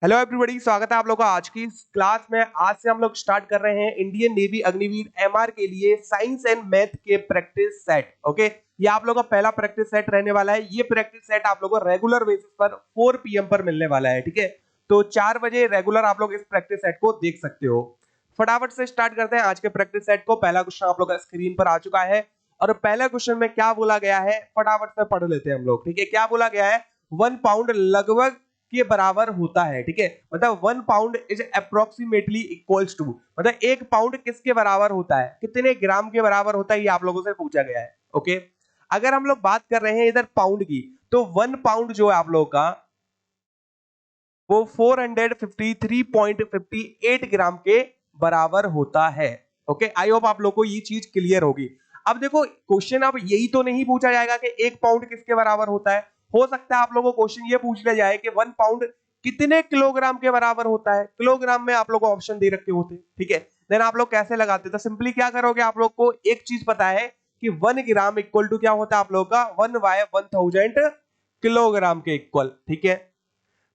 Hello everybody, स्वागत है आप लोगों का आज की इस क्लास में। आज से हम लोग स्टार्ट कर रहे हैं इंडियन नेवी अग्निवीर एमआर के लिए साइंस एंड मैथ के प्रैक्टिस सेट। ओके, ये आप लोगों का पहला प्रैक्टिस सेट रहने वाला है। ये प्रैक्टिस सेट आप लोगों को रेगुलर बेसिस पर 4 PM पर मिलने वाला है। ठीक है, तो 4 बजे रेगुलर आप लोग इस प्रैक्टिस सेट को देख सकते हो। फटाफट से स्टार्ट करते हैं आज के प्रैक्टिस सेट को। पहला क्वेश्चन आप लोग का स्क्रीन पर आ चुका है और पहला क्वेश्चन में क्या बोला गया है फटाफट से पढ़ लेते हैं हम लोग। ठीक है, क्या बोला गया है, 1 पाउंड लगभग के बराबर होता है। ठीक है, मतलब 1 pound is approximately equals to, मतलब 1 पाउंड किसके बराबर होता है, कितने ग्राम के बराबर होता है, ये आप लोगों से पूछा गया है। ओके, अगर हम लोग बात कर रहे हैं इधर पाउंड की, तो 1 पाउंड जो है आप लोगों का वो 453.58 ग्राम के बराबर होता है। ओके, आई होप आप लोग को ये चीज क्लियर होगी। अब देखो क्वेश्चन अब यही तो नहीं पूछा जाएगा कि 1 पाउंड किसके बराबर होता है। हो सकता है आप लोगों को क्वेश्चन ये पूछ लिया जाए कि 1 पाउंड कितने किलोग्राम के बराबर होता है। किलोग्राम में आप लोग को ऑप्शन दे रखे होते। ठीक है, देन आप लोग कैसे लगाते, तो सिंपली क्या करोगे, आप लोग को एक चीज पता है कि 1 ग्राम इक्वल टू क्या होता है आप लोग का 1/1000 किलोग्राम के इक्वल। ठीक है,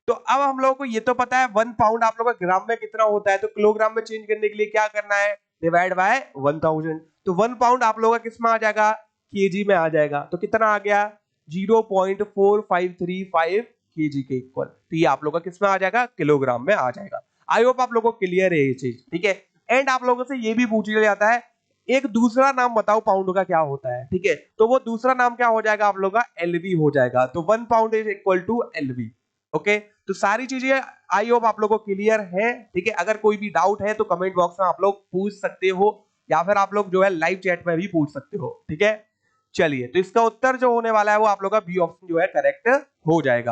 तो अब हम लोगों को ये तो पता है 1 पाउंड आप लोग का ग्राम में कितना होता है, तो किलोग्राम में चेंज करने के लिए क्या करना है, डिवाइड बाय 1000। तो 1 पाउंड आप लोगों का किस में आ जाएगा, केजी में आ जाएगा। तो कितना आ गया, 0.4535 केजी के इक्वल। तो ये आप लोग का किस में आ जाएगा, किलोग्राम में आ जाएगा। आई होप आप लोगों को क्लियर है ये चीज। ठीक है, एंड आप लोगों से ये भी पूछ लिया जाता है एक दूसरा नाम बताओ पाउंड का क्या होता है। ठीक है, तो वो दूसरा नाम क्या हो जाएगा आप लोग का, एलवी हो जाएगा। तो 1 pound is equal to LV. Okay, तो सारी चीजें आई होप आप लोगों को क्लियर है। ठीक है, अगर कोई भी डाउट है तो कमेंट बॉक्स में आप लोग पूछ सकते हो या फिर आप लोग जो है लाइव चैट में भी पूछ सकते हो। ठीक है, चलिए, तो इसका उत्तर जो होने वाला है वो आप लोग का बी ऑप्शन जो है करेक्ट हो जाएगा।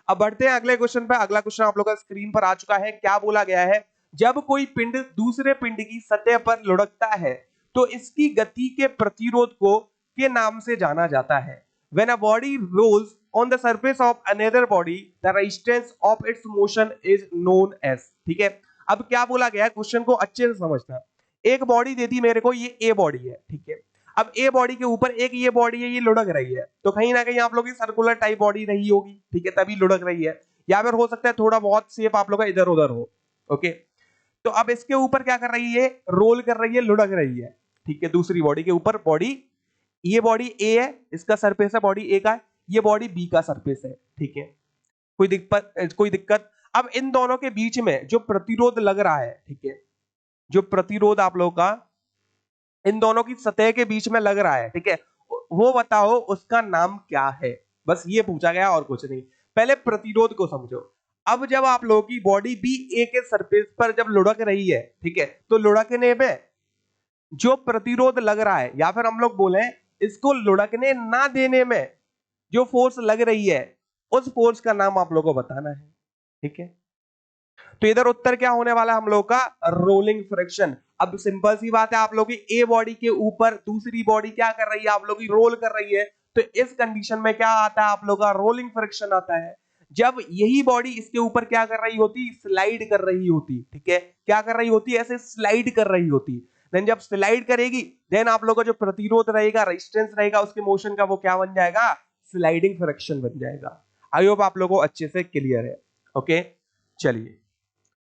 अब बढ़ते हैं अगले क्वेश्चन पे। अगला क्वेश्चन आप लोग का स्क्रीन पर आ चुका है। क्या बोला गया है, जब कोई पिंड दूसरे पिंड की सतह पर लुढ़कता है तो इसकी गति के प्रतिरोध को के नाम से जाना जाता है। When a body rolls on the surface of another body, the resistance of its motion is known as। ठीक है, अब क्या बोला गया है, क्वेश्चन को अच्छे से समझना। एक बॉडी देती मेरे को, ये ए बॉडी है। ठीक है, अब ए बॉडी के ऊपर एक ये बॉडी है, ये लुढ़क रही है। तो कहीं ना कहीं आप लोग की सर्कुलर टाइप बॉडी रही होगी। ठीक है, तभी लुढ़क रही है, या फिर हो सकता है थोड़ा बहुत शेप आप लोग का इधर उधर हो। ओके, तो अब इसके ऊपर क्या कर रही है, रोल कर रही है, लुढ़क रही है। ठीक है, दूसरी बॉडी के ऊपर बॉडी, ये बॉडी ए है, इसका सरफेस है बॉडी ए का, ये बॉडी बी का सरफेस है। ठीक है, कोई दिक्कत। अब इन दोनों के बीच में जो प्रतिरोध लग रहा है, ठीक है, जो प्रतिरोध आप लोगों का इन दोनों की सतह के बीच में लग रहा है, ठीक है, वो बताओ उसका नाम क्या है। बस ये पूछा गया और कुछ नहीं। पहले प्रतिरोध को समझो। अब जब आप लोगों की बॉडी बी ए के सरफेस पर जब लुढ़क रही है, ठीक है, तो लुढ़कने में जो प्रतिरोध लग रहा है, या फिर हम लोग बोले इसको लुढ़कने ना देने में जो फोर्स लग रही है, उस फोर्स का नाम आप लोगों को बताना है। ठीक है, तो इधर उत्तर क्या होने वाला है हम लोग का, रोलिंग फ्रिक्शन। अब सिंपल सी बात है, आप लोग की ए बॉडी के ऊपर दूसरी बॉडी क्या कर रही है, आप लोग की रोल कर रही है। तो इस कंडीशन में क्या आता है आप लोग का, रोलिंग फ्रिक्शन आता है। जब यही बॉडी इसके ऊपर क्या कर रही होती, स्लाइड कर रही होती। ठीक है, क्या कर रही होती, ऐसे स्लाइड कर रही होती। देन जब स्लाइड करेगी, देन आप लोग का जो प्रतिरोध रहेगा, रेजिस्टेंस रहेगा उसके मोशन का, वो क्या बन जाएगा, स्लाइडिंग फ्रिक्शन बन जाएगा। आई होप आप लोगों को अच्छे से क्लियर है। ओके, चलिए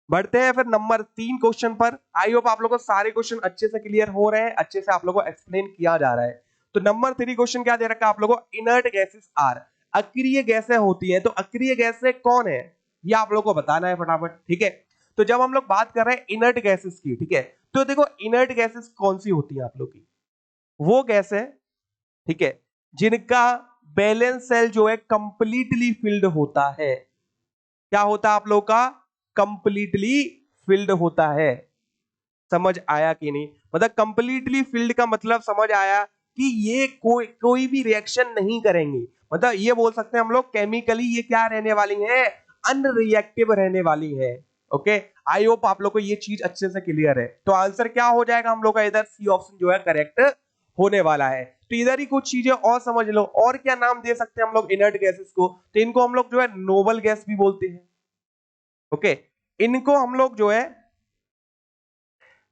बढ़ते हैं फिर नंबर 3 क्वेश्चन पर। आई होप आप लोगों को सारे क्वेश्चन अच्छे से क्लियर हो रहे हैं, अच्छे से आप लोगों को एक्सप्लेन किया जा रहा है। तो नंबर 3 क्वेश्चन क्या दे रखा है आप लोगों को, इनर्ट गैसेस आर, अक्रिय गैसें होती हैं। तो अक्रिय गैसें कौन है, ये आप लोगों को बताना है फटाफट। ठीक है, तो जब हम लोग बात कर रहे हैं इनर्ट गैसेस की, ठीक है, तो देखो इनर्ट गैसेस कौन सी होती है आप लोग की, वो गैस है, ठीक है, जिनका बैलेंस सेल जो है कंप्लीटली फिल्ड होता है। क्या होता है आप लोग का, कंप्लीटली फिल्ड होता है। समझ आया कि नहीं, मतलब कंप्लीटली फिल्ड का मतलब समझ आया कि ये कोई भी रिएक्शन नहीं करेंगी। मतलब ये बोल सकते हैं हम लोग केमिकली ये क्या रहने वाली है, अनरिएक्टिव रहने वाली है। ओके, आई होप आप लोग को ये चीज अच्छे से क्लियर है। तो आंसर क्या हो जाएगा हम लोग का, इधर सी ऑप्शन जो है करेक्ट होने वाला है। तो इधर ही कुछ चीजें और समझ लो। और क्या नाम दे सकते हैं हम लोग इनर्ट गैसेस को, तो इनको हम लोग जो है नोबल गैस भी बोलते हैं। ओके, इनको हम लोग जो है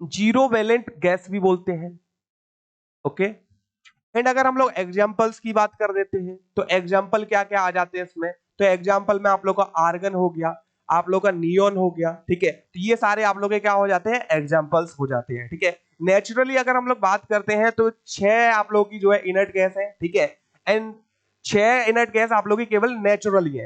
जीरो वैलेंट गैस भी बोलते हैं। ओके, एंड अगर हम लोग एग्जांपल्स की बात कर देते हैं, तो एग्जांपल क्या क्या आ जाते हैं इसमें, तो एग्जांपल में आप लोग का आर्गन हो गया, आप लोग का नियोन हो गया, ठीक है। तो ये सारे आप लोग के क्या हो जाते हैं, एग्जांपल्स हो जाते हैं, ठीक है। नेचुरली अगर हम लोग बात करते हैं तो 6 आप लोग की जो है इनर्ट गैस है, ठीक है। एंड 6 इनर्ट गैस आप लोग की केवल नेचुरली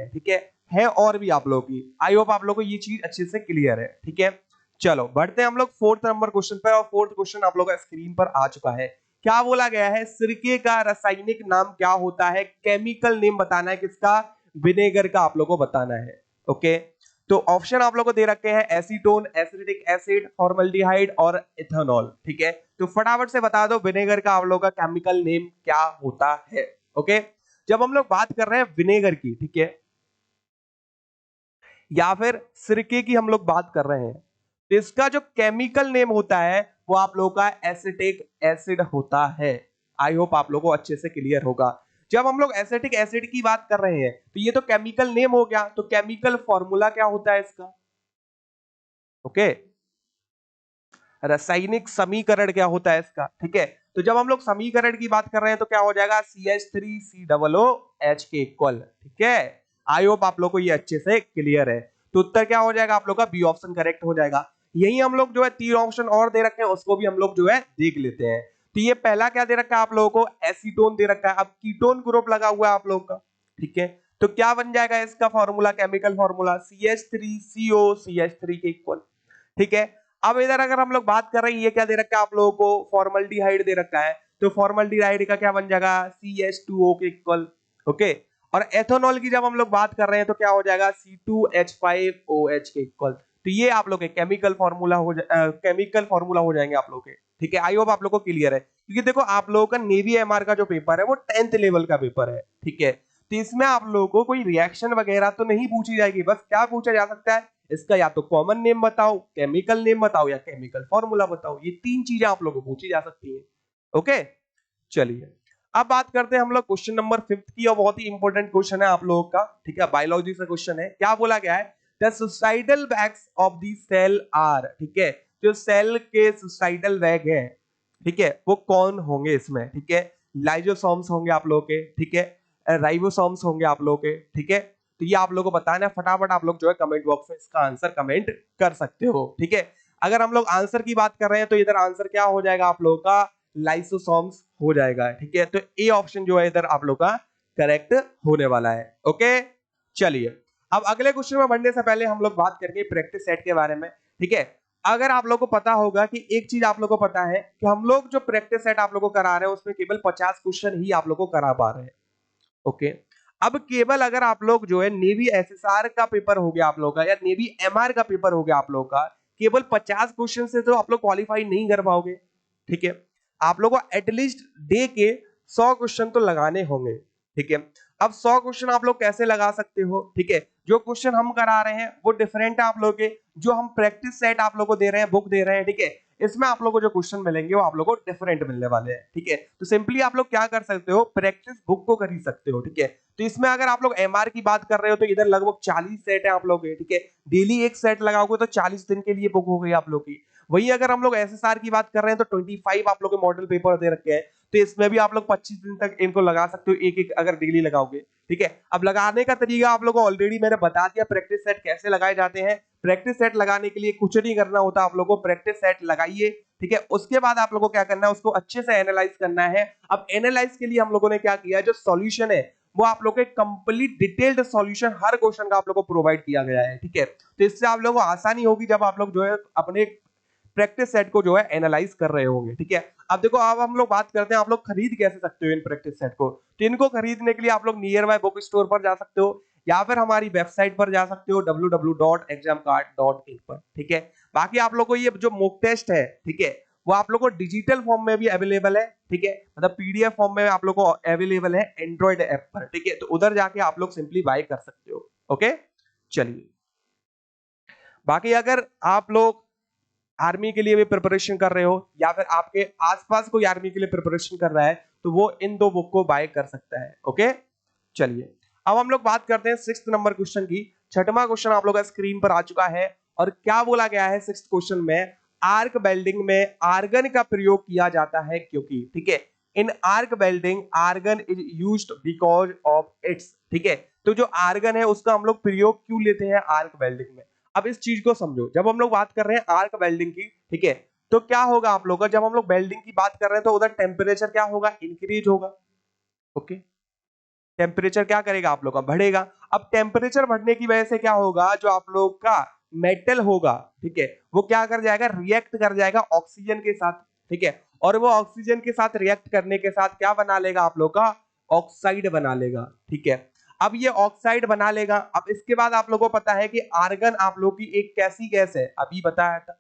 है और भी आप लोग की। आई होप आप लोग को ये चीज अच्छे से क्लियर है, ठीक है। चलो बढ़ते हैं हम लोग 4th नंबर क्वेश्चन पर, और 4th क्वेश्चन आप लोग का स्क्रीन पर आ चुका है। क्या बोला गया है, सिरके का रासायनिक नाम क्या होता है, केमिकल नेम बताना है किसका, विनेगर का आप लोग को बताना है, ओके। तो ऑप्शन आप लोग को दे रखे हैं एसीटोन, एसिटिक एसिड, फॉर्मल्डिहाइड और इथेनॉल, ठीक है। तो फटाफट से बता दो विनेगर का आप लोग का केमिकल नेम क्या होता है, ओके। जब हम लोग बात कर रहे हैं विनेगर की, ठीक है, या फिर सिरके की हम लोग बात कर रहे हैं, तो इसका जो केमिकल नेम होता है वो आप लोगों का एसिटिक एसिड होता है। आई होप आप लोगों को अच्छे से क्लियर होगा। जब हम लोग एसिटिक एसिड की बात कर रहे हैं तो ये तो केमिकल नेम हो गया, तो केमिकल फॉर्मूला क्या होता है इसका, ओके। रासायनिक समीकरण क्या होता है इसका, ठीक है। तो जब हम लोग समीकरण की बात कर रहे हैं तो क्या हो जाएगा, CH3COOH के इक्वल, ठीक है। आई होप आप लोग को ये अच्छे से क्लियर है। तो उत्तर क्या हो जाएगा आप लोग का, बी ऑप्शन करेक्ट हो जाएगा। यही हम लोग जो है 3 ऑप्शन और दे रखे हैं, उसको भी हम लोग जो है देख लेते हैं। तो ये पहला क्या दे रखा है आप लोगों को, एसीटोन दे रखा है। अब कीटोन ग्रुप लगा हुआ है आप लोग का, ठीक है। तो क्या बन जाएगा इसका फॉर्मूला, केमिकल फॉर्मूला CH3COCH3 के इक्वल, ठीक है। अब इधर अगर हम लोग बात कर रहे हैं, ये क्या दे रखा है आप लोगों को, फॉर्मल्डिहाइड दे रखा है। तो फॉर्मल्डिहाइड का क्या बन जाएगा, CH2O के इक्वल, ओके। और एथेनॉल की जब हम लोग बात कर रहे हैं तो क्या हो जाएगा, C2H5OH के इक्वल। तो ये आप लोग के केमिकल फॉर्मूला हो जाएंगे आप लोग के, ठीक है। आई होप आप लोग को क्लियर है, क्योंकि देखो आप लोगों का नेवी एमआर का जो पेपर है वो 10th लेवल का पेपर है, ठीक है। तो इसमें आप लोगों को कोई रिएक्शन वगैरह तो नहीं पूछी जाएगी, बस क्या पूछा जा सकता है, इसका या तो कॉमन नेम बताओ, केमिकल नेम बताओ, या केमिकल फॉर्मूला बताओ। ये 3 चीजें आप लोगों को पूछी जा सकती है, ओके। चलिए अब बात करते हैं हम लोग क्वेश्चन नंबर 5 की, और बहुत ही इंपॉर्टेंट क्वेश्चन है आप लोगों का, ठीक है। बायोलॉजी से क्वेश्चन है। क्या बोला गया है, the suicidal bags of the cell are, ठीक है। जो सेल के सुसाइडल बैग है, ठीक है, वो कौन होंगे इसमें, ठीक है। लाइजोसोम्स होंगे आप लोगों के, ठीक है। राइबोसोम्स होंगे आप लोगों के, ठीक है। तो ये आप लोगों को बताना है, फटाफट आप लोग जो है कमेंट बॉक्स में इसका आंसर कमेंट कर सकते हो, ठीक है। अगर हम लोग आंसर की बात कर रहे हैं तो इधर आंसर क्या हो जाएगा आप लोगों का, लाइसोसोम्स हो जाएगा, ठीक है। तो ए ऑप्शन जो है इधर आप लोग का करेक्ट होने वाला है, ओके। चलिए अब अगले क्वेश्चन में बढ़ने से पहले हम लोग बात करेंगे प्रैक्टिस सेट के बारे में, ठीक है। अगर आप लोग को पता होगा कि एक चीज आप लोग को पता है कि हम लोग जो प्रैक्टिस सेट आप लोग को करा रहे हैं उसमें केवल 50 क्वेश्चन ही आप लोग को करा पा रहे हैं, ओके। अब केवल अगर आप लोग जो है नेवी एसएसआर का पेपर हो गया आप लोग का, या नेवी एमआर का पेपर हो गया आप लोग का, केवल 50 क्वेश्चन से तो आप लोग क्वालिफाई नहीं कर पाओगे, ठीक है। आप लोग को एटलीस्ट डे के 100 क्वेश्चन तो लगाने होंगे, ठीक है। अब 100 क्वेश्चन आप लोग कैसे लगा सकते हो, ठीक है। जो क्वेश्चन हम करा रहे हैं वो डिफरेंट है आप लोग के, जो हम प्रैक्टिस सेट आप लोग को दे रहे हैं, बुक दे रहे हैं, ठीक है। इसमें आप लोग को जो क्वेश्चन मिलेंगे वो आप लोग को डिफरेंट मिलने वाले हैं, ठीक है। तो सिंपली आप लोग क्या कर सकते हो, प्रैक्टिस बुक को खरीद सकते हो, ठीक है। तो इसमें अगर आप लोग एमआर की बात कर रहे हो तो इधर लगभग 40 सेट है आप लोग के, ठीक है। डेली एक सेट लगाओगे तो 40 दिन के लिए बुक हो गई आप लोग की। वही अगर हम लोग एसएसआर की बात कर रहे हैं तो 25 आप लोग के मॉडल पेपर दे रखे हैं, तो इसमें भी आप लोग 25 दिन तक इनको लगा सकते हो, एक एक अगर डेली लगाओगे, ठीक है। अब लगाने का तरीका आप लोग को ऑलरेडी मैंने बता दिया, प्रैक्टिस सेट कैसे लगाए जाते हैं। प्रैक्टिस सेट लगाने के लिए कुछ नहीं करना होता, आप लोग को प्रैक्टिस सेट लगाइए, ठीक है। उसके बाद आप लोगों को क्या करना है, उसको अच्छे से एनालाइज करना है। अब एनालाइज के लिए हम लोगों ने क्या किया, जो सॉल्यूशन है वो आप लोग को कंप्लीट डिटेल्ड सॉल्यूशन हर क्वेश्चन का आप लोग को प्रोवाइड किया गया है, ठीक है। तो इससे आप लोगों को आसानी होगी जब आप लोग जो है अपने प्रैक्टिस सेट को जो है एनालाइज कर रहे होंगे, ठीक है। अब देखो अब हम लोग बात करते हैं आप लोग खरीद कैसे सकते हो इन प्रैक्टिस सेट को। तो इनको खरीदने के लिए आप लोग नियर बाय बुक स्टोर पर जा सकते हो, या फिर हमारी वेबसाइट पर जा सकते हो www.examcard.in पर, ठीक है। बाकी आप लोग को ये जो मॉक टेस्ट है, ठीक है, वो आप लोग को डिजिटल फॉर्म में भी अवेलेबल है, ठीक है। मतलब पीडीएफ फॉर्म में आप लोग को अवेलेबल है एंड्रॉइड ऐप पर, ठीक है। तो उधर जाके आप लोग सिंपली बाय कर सकते हो, ओके। चलिए बाकी अगर आप लोग आर्मी के लिए भी प्रिपरेशन कर रहे हो, या फिर आपके आसपास कोई आर्मी के लिए प्रिपरेशन कर रहा है, तो वो इन 2 बुक को बाय कर सकता है, ओके। चलिए अब हम लोग बात करते हैं 6th नंबर क्वेश्चन की। 6वां क्वेश्चन आप लोग का स्क्रीन पर आ चुका है, और क्या बोला गया है 6th क्वेश्चन में, आर्क वेल्डिंग में आर्गन का प्रयोग किया जाता है क्योंकि, ठीक है। In arc welding argon is used because of its, ठीक है। तो जो आर्गन है उसका हम लोग प्रयोग क्यों लेते हैं आर्क वेल्डिंग में। अब इस चीज को समझो, जब हम लोग बात कर रहे हैं आर्क वेल्डिंग की, ठीक है, तो क्या होगा आप लोग का, जब हम लोग वेल्डिंग की बात कर रहे हैं तो उधर टेम्परेचर क्या होगा, इंक्रीज होगा। ओके, टेम्परेचर क्या करेगा आप लोग का, बढ़ेगा। अब टेम्परेचर बढ़ने की वजह से क्या होगा, जो आप लोग का मेटल होगा, ठीक है, वो क्या कर जाएगा, रिएक्ट कर जाएगा ऑक्सीजन के साथ, ठीक है, और वो ऑक्सीजन के साथ रिएक्ट करने के साथ क्या बना लेगा आप लोग का, ऑक्साइड बना लेगा, ठीक है। अब ये ऑक्साइड बना लेगा। अब इसके बाद आप लोगों को पता है कि आर्गन आप लोग की एक कैसी गैस है, अभी बताया था,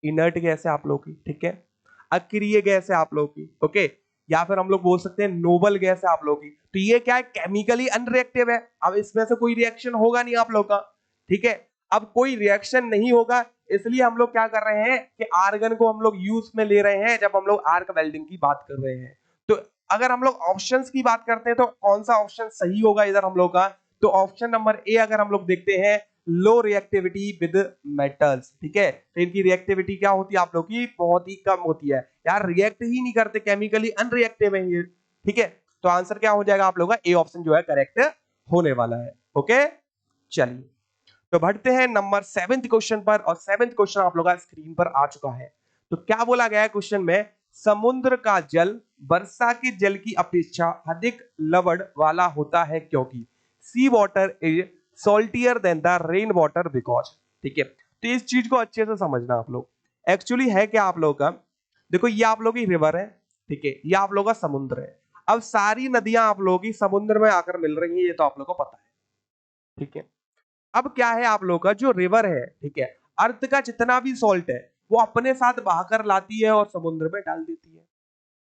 इनर्ट गैस है आप लोग की, ठीक है, अक्रिय गैस है आप लोग की, ओके, या फिर हम लोग बोल सकते हैं नोबल गैस है आप लोग की। तो ये क्या है, केमिकली अनरिएक्टिव है। अब इसमें से कोई रिएक्शन होगा नहीं आप लोग का, ठीक है। अब कोई रिएक्शन नहीं होगा, इसलिए हम लोग क्या कर रहे हैं कि आर्गन को हम लोग यूज में ले रहे हैं जब हम लोग आर्क वेल्डिंग की बात कर रहे हैं। तो अगर हम लोग ऑप्शंस की बात करते हैं तो कौन सा ऑप्शन सही होगा इधर हम लोग का, तो ऑप्शन नंबर ए अगर हम लोग देखते हैं, लो रिएक्टिविटी विद मेटल्स, ठीक है, तो इनकी रिएक्टिविटी क्या होती है आप लोग की, बहुत ही कम होती है यार, रिएक्ट ही नहीं करते, केमिकली अनरिएक्टिव है ये, ठीक है। तो आंसर क्या हो जाएगा आप लोग का, ए ऑप्शन जो है करेक्ट होने वाला है। ओके, चलिए तो बढ़ते हैं नंबर 7th क्वेश्चन पर, और 7th क्वेश्चन आप लोग का स्क्रीन पर आ चुका है। तो क्या बोला गया है क्वेश्चन में, समुद्र का जल वर्षा के जल की अपेक्षा अधिक लवण वाला होता है क्योंकि sea water is saltier than the rain water because, ठीक है। तो इस चीज को अच्छे से समझना आप लोग, एक्चुअली है क्या आप लोग का, देखो ये आप लोग की रिवर है, ठीक है, ये आप लोग का समुद्र है। अब सारी नदियां आप लोगों की समुद्र में आकर मिल रही हैं, ये तो आप लोग को पता है, ठीक है। अब क्या है आप लोग का जो रिवर है, ठीक है, अर्थ का जितना भी सॉल्ट है वो अपने साथ बहाकर लाती है और समुद्र में डाल देती है।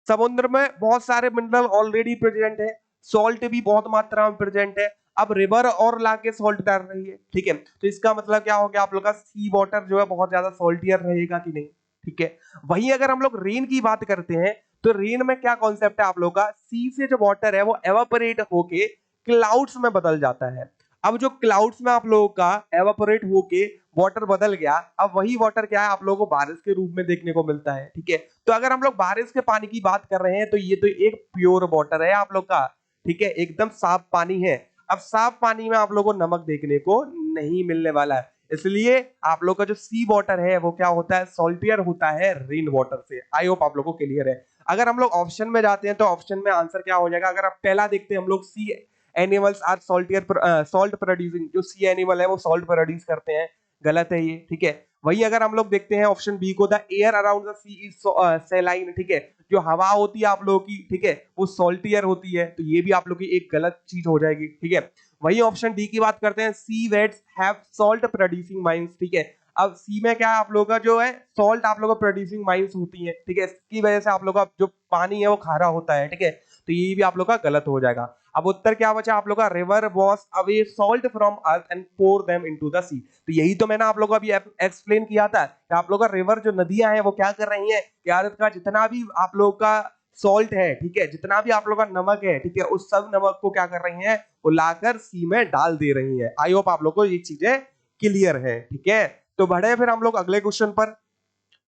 समुद्र में बहुत सारे मिनरल ऑलरेडी प्रेजेंट है, सॉल्ट भी बहुत मात्रा में प्रेजेंट है। अब रिवर और लाके सॉल्ट डाल रही है, ठीक है, तो इसका मतलब क्या हो गया आप लोग का, सी वाटर जो है बहुत ज्यादा सॉल्टियर रहेगा कि नहीं, ठीक है। वहीं अगर हम लोग रेन की बात करते हैं तो रेन में क्या कॉन्सेप्ट है आप लोग का, सी से जो वाटर है वो एवापोरेट होके क्लाउड्स में बदल जाता है। अब जो क्लाउड्स में आप लोगों का एवापोरेट होके वाटर बदल गया, अब वही वाटर क्या है आप लोगों को बारिश के रूप में देखने को मिलता है, ठीक है। तो अगर हम लोग बारिश के पानी की बात कर रहे हैं तो ये तो एक प्योर वाटर है आप लोग का, ठीक है, एकदम साफ पानी है। अब साफ पानी में आप लोगों को नमक देखने को नहीं मिलने वाला है, इसलिए आप लोग का जो सी वाटर है वो क्या होता है, सॉल्टियर होता है रेन वाटर से। आई होप आप लोगों को क्लियर है। अगर हम लोग ऑप्शन में जाते हैं तो ऑप्शन में आंसर क्या हो जाएगा, अगर आप पहला देखते हैं हम लोग, सी एनिमल्स आर सॉल्टियर सॉल्ट प्रोड्यूसिंग, जो सी एनिमल है वो सॉल्ट प्रोड्यूस करते हैं, गलत है ये, ठीक है। वही अगर हम लोग देखते हैं ऑप्शन बी को, the air around the sea is saline, ठीक है, जो हवा होती है आप लोगों की, ठीक है, वो सॉल्टियर होती है, तो ये भी आप लोग की एक गलत चीज हो जाएगी, ठीक है। वही ऑप्शन डी की बात करते हैं, sea beds have salt producing mines, ठीक है। अब सी में क्या है आप लोगों का जो है सॉल्ट आप लोगों का प्रोड्यूसिंग माइंस होती है, ठीक है, इसकी वजह से आप लोगों का जो पानी है वो खारा होता है, ठीक है, तो ये भी आप लोग का गलत हो जाएगा। अब उत्तर क्या बचा आप लोग का, river wash away salt from earth and pour them into the sea. तो यही तो मैंने आप लोगों को अभी एक्सप्लेन किया था कि आप लोग का रिवर जो नदियां हैं वो क्या कर रही हैं कि अर्थ का जितना भी आप लोग का सॉल्ट है, ठीक है, जितना भी आप लोग का नमक है, ठीक है, उस सब नमक को क्या कर रही हैं, वो लाकर सी में डाल दे रही है। आई होप आप लोग को ये चीजें क्लियर है, ठीक है। तो बढ़े फिर हम लोग अगले क्वेश्चन पर।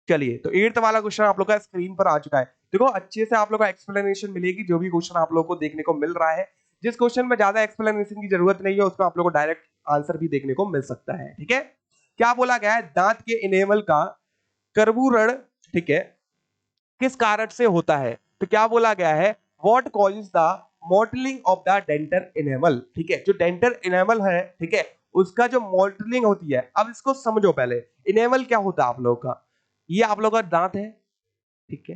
चलिए तो 8th वाला क्वेश्चन आप लोग का स्क्रीन पर आ चुका है। देखो अच्छे से आप लोग का एक्सप्लेनेशन मिलेगी, जो भी क्वेश्चन आप लोग को देखने को मिल रहा है। जिस क्वेश्चन में ज्यादा एक्सप्लेनेशन की जरूरत नहीं है उसमें आप लोग को डायरेक्ट आंसर भी देखने को मिल सकता है, ठीक है। क्या बोला गया है, दांत के इनेमल का कर्बूरण, ठीक है, किस कारण से होता है। तो क्या बोला गया है, what causes the modelling of the dental enamel, ठीक है, जो डेंटल इनेमल है, ठीक है, उसका जो मॉडलिंग होती है। अब इसको समझो पहले, इनेमल क्या होता है आप लोग का, ये आप लोग का दांत है, ठीक है,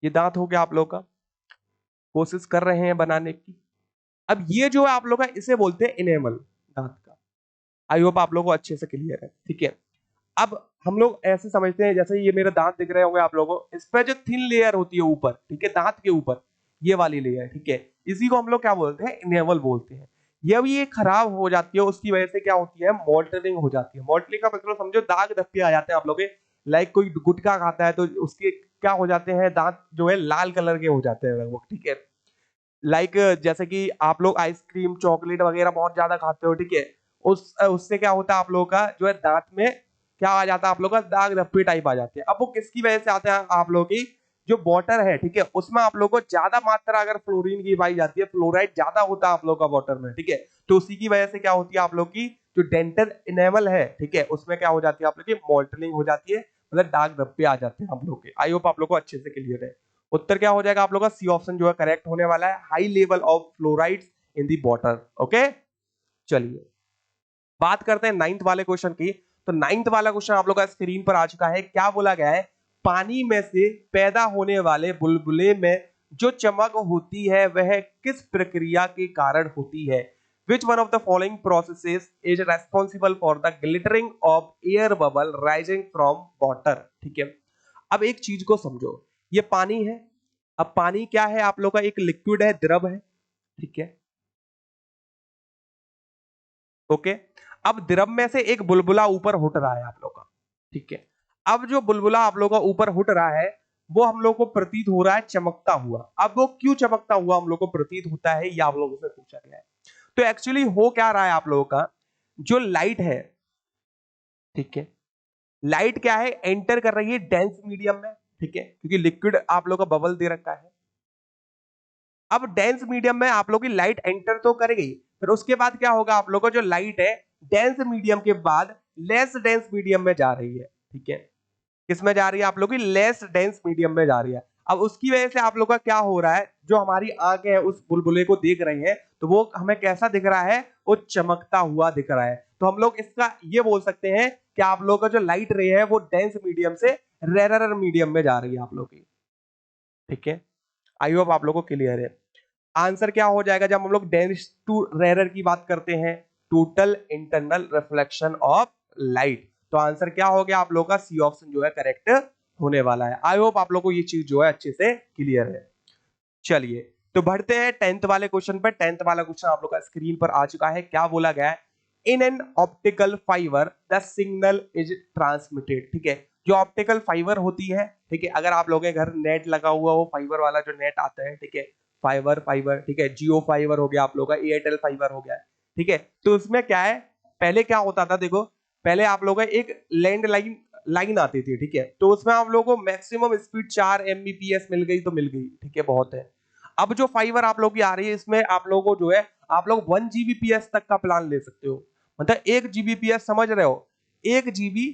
ये दांत हो गया आप लोग का, कोशिश कर रहे हैं बनाने की। अब ये जो है आप लोग का इसे बोलते हैं इनेमल, दांत का। आई होप आप लोग को अच्छे से क्लियर है, ठीक है। अब हम लोग ऐसे समझते हैं, जैसे ये मेरे दांत दिख रहे होंगे आप लोगों को, इस पर जो थिन लेयर होती है ऊपर, ठीक है, दांत के ऊपर ये वाली लेयर, ठीक है, इसी को हम लोग क्या बोलते हैं, इनेमल बोलते हैं। ये भी ये खराब हो जाती है, उसकी वजह से क्या होती है, मोल्टनिंग हो जाती है। मोल्टनिंग का मतलब समझो दाग धब्बे आ जाते हैं आप लोग के, लाइक कोई गुटखा खाता है तो उसके क्या हो जाते हैं, दांत जो है लाल कलर के हो जाते हैं लगभग, ठीक है। लाइक जैसे कि आप लोग आइसक्रीम चॉकलेट वगैरह बहुत ज्यादा खाते हो, ठीक है, उससे क्या होता है आप लोगों का जो है दांत में क्या आ जाता है आप लोग का, दाग धब्बे टाइप आ जाते हैं। अब वो किसकी वजह से आते हैं आप लोगों की, जो वाटर है, ठीक है, उसमें आप लोगों को ज्यादा मात्रा अगर फ्लोरीन की पाई जाती है, फ्लोराइड ज्यादा होता है आप लोग का वाटर में, ठीक है, तो उसी की वजह से क्या होती है आप लोग की जो डेंटल इनेमल है, ठीक है, उसमें क्या हो जाती है आप लोग की मॉल्टनिंग हो जाती है, मतलब दाग धब्बे आ जाते हैं आप लोग के। आई होप आप लोग को अच्छे से क्लियर है। उत्तर क्या हो जाएगा आप लोग का, सी ऑप्शन जो है करेक्ट होने वाला है, high level of fluorides in the water. Okay, चलिए बात करते हैं नाइन्थ वाले क्वेश्चन की। तो नाइन्थ वाला क्वेश्चन आप लोग का स्क्रीन पर आ चुका है। क्या बोला गया है, पानी में से पैदा होने वाले बुलबुले में जो चमक होती है वह किस प्रक्रिया के कारण होती है? Which one of the following processes is responsible for the glittering of air bubble rising from water? ठीक है, अब एक चीज को समझो, ये पानी है। अब पानी क्या है आप लोग का, एक लिक्विड है, द्रव है, ठीक है, ओके। अब द्रव में से एक बुलबुला ऊपर उठ रहा है आप लोग का, ठीक है। अब जो बुलबुला आप लोग का ऊपर उठ रहा है वो हम लोग को प्रतीत हो रहा है चमकता हुआ। अब वो क्यों चमकता हुआ हम लोग को प्रतीत होता है, ये आप लोगों से पूछा गया है। तो एक्चुअली हो क्या रहा है आप लोगों का, जो लाइट है, ठीक है, लाइट क्या है, एंटर कर रही है डेंस मीडियम में, ठीक है, क्योंकि लिक्विड आप लोग का बबल दे रखा है। अब डेंस मीडियम में आप लोग की लाइट एंटर तो करेगी, फिर उसके बाद क्या होगा आप लोग का जो लाइट है डेंस मीडियम के बाद लेस डेंस मीडियम में जा रही है, ठीक है, किसमें जा रही है आप लोग की, लेस डेंस मीडियम में जा रही है। अब उसकी वजह से आप लोग का क्या हो रहा है, जो हमारी आंखें हैं उस बुलबुले को देख रही हैं, तो वो हमें कैसा दिख रहा है, वो चमकता हुआ दिख रहा है। तो हम लोग इसका ये बोल सकते हैं कि आप लोग का जो लाइट रे है वो डेंस मीडियम से रेरर मीडियम में जा रही है आप लोग की, ठीक है। आई होप आप लोग को क्लियर है। आंसर क्या हो जाएगा जब हम लोग डेंस टू रेरर की बात करते हैं, total internal reflection of light. तो आंसर क्या हो गया आप लोग का, सी ऑप्शन जो है करेक्ट होने वाला है। आई होप आप लोग को ये चीज जो है अच्छे से क्लियर है। चलिए तो बढ़ते हैं टेंथ वाले क्वेश्चन पर। टेंथ वाला क्वेश्चन आप लोग का स्क्रीन पर आ चुका है। क्या बोला गया है, in an optical fibre the signal is transmitted, ठीक है, जो ऑप्टिकल फाइबर होती है, ठीक है, अगर आप लोगों के घर नेट लगा हुआ हो, फाइबर वाला जो नेट आता है, ठीक है, फाइबर फाइबर, ठीक है, जियो फाइबर हो गया आप लोग का, एयरटेल फाइबर हो गया, ठीक है, तो उसमें क्या है, पहले क्या होता था, देखो पहले आप लोग का एक लैंडलाइन लाइन आती थी, ठीक है, तो उसमें आप लोगों को मैक्सिमम स्पीड 4 एमबीपीएस मिल गई तो मिल गई, ठीक है, बहुत है। अब जो फाइबर आप लोग की आ रही है इसमें आप लोगों को जो है आप लोग 1 जीबीपीएस तक का प्लान ले सकते हो, मतलब 1 जीबीपीएस, समझ रहे हो, 1 जीबी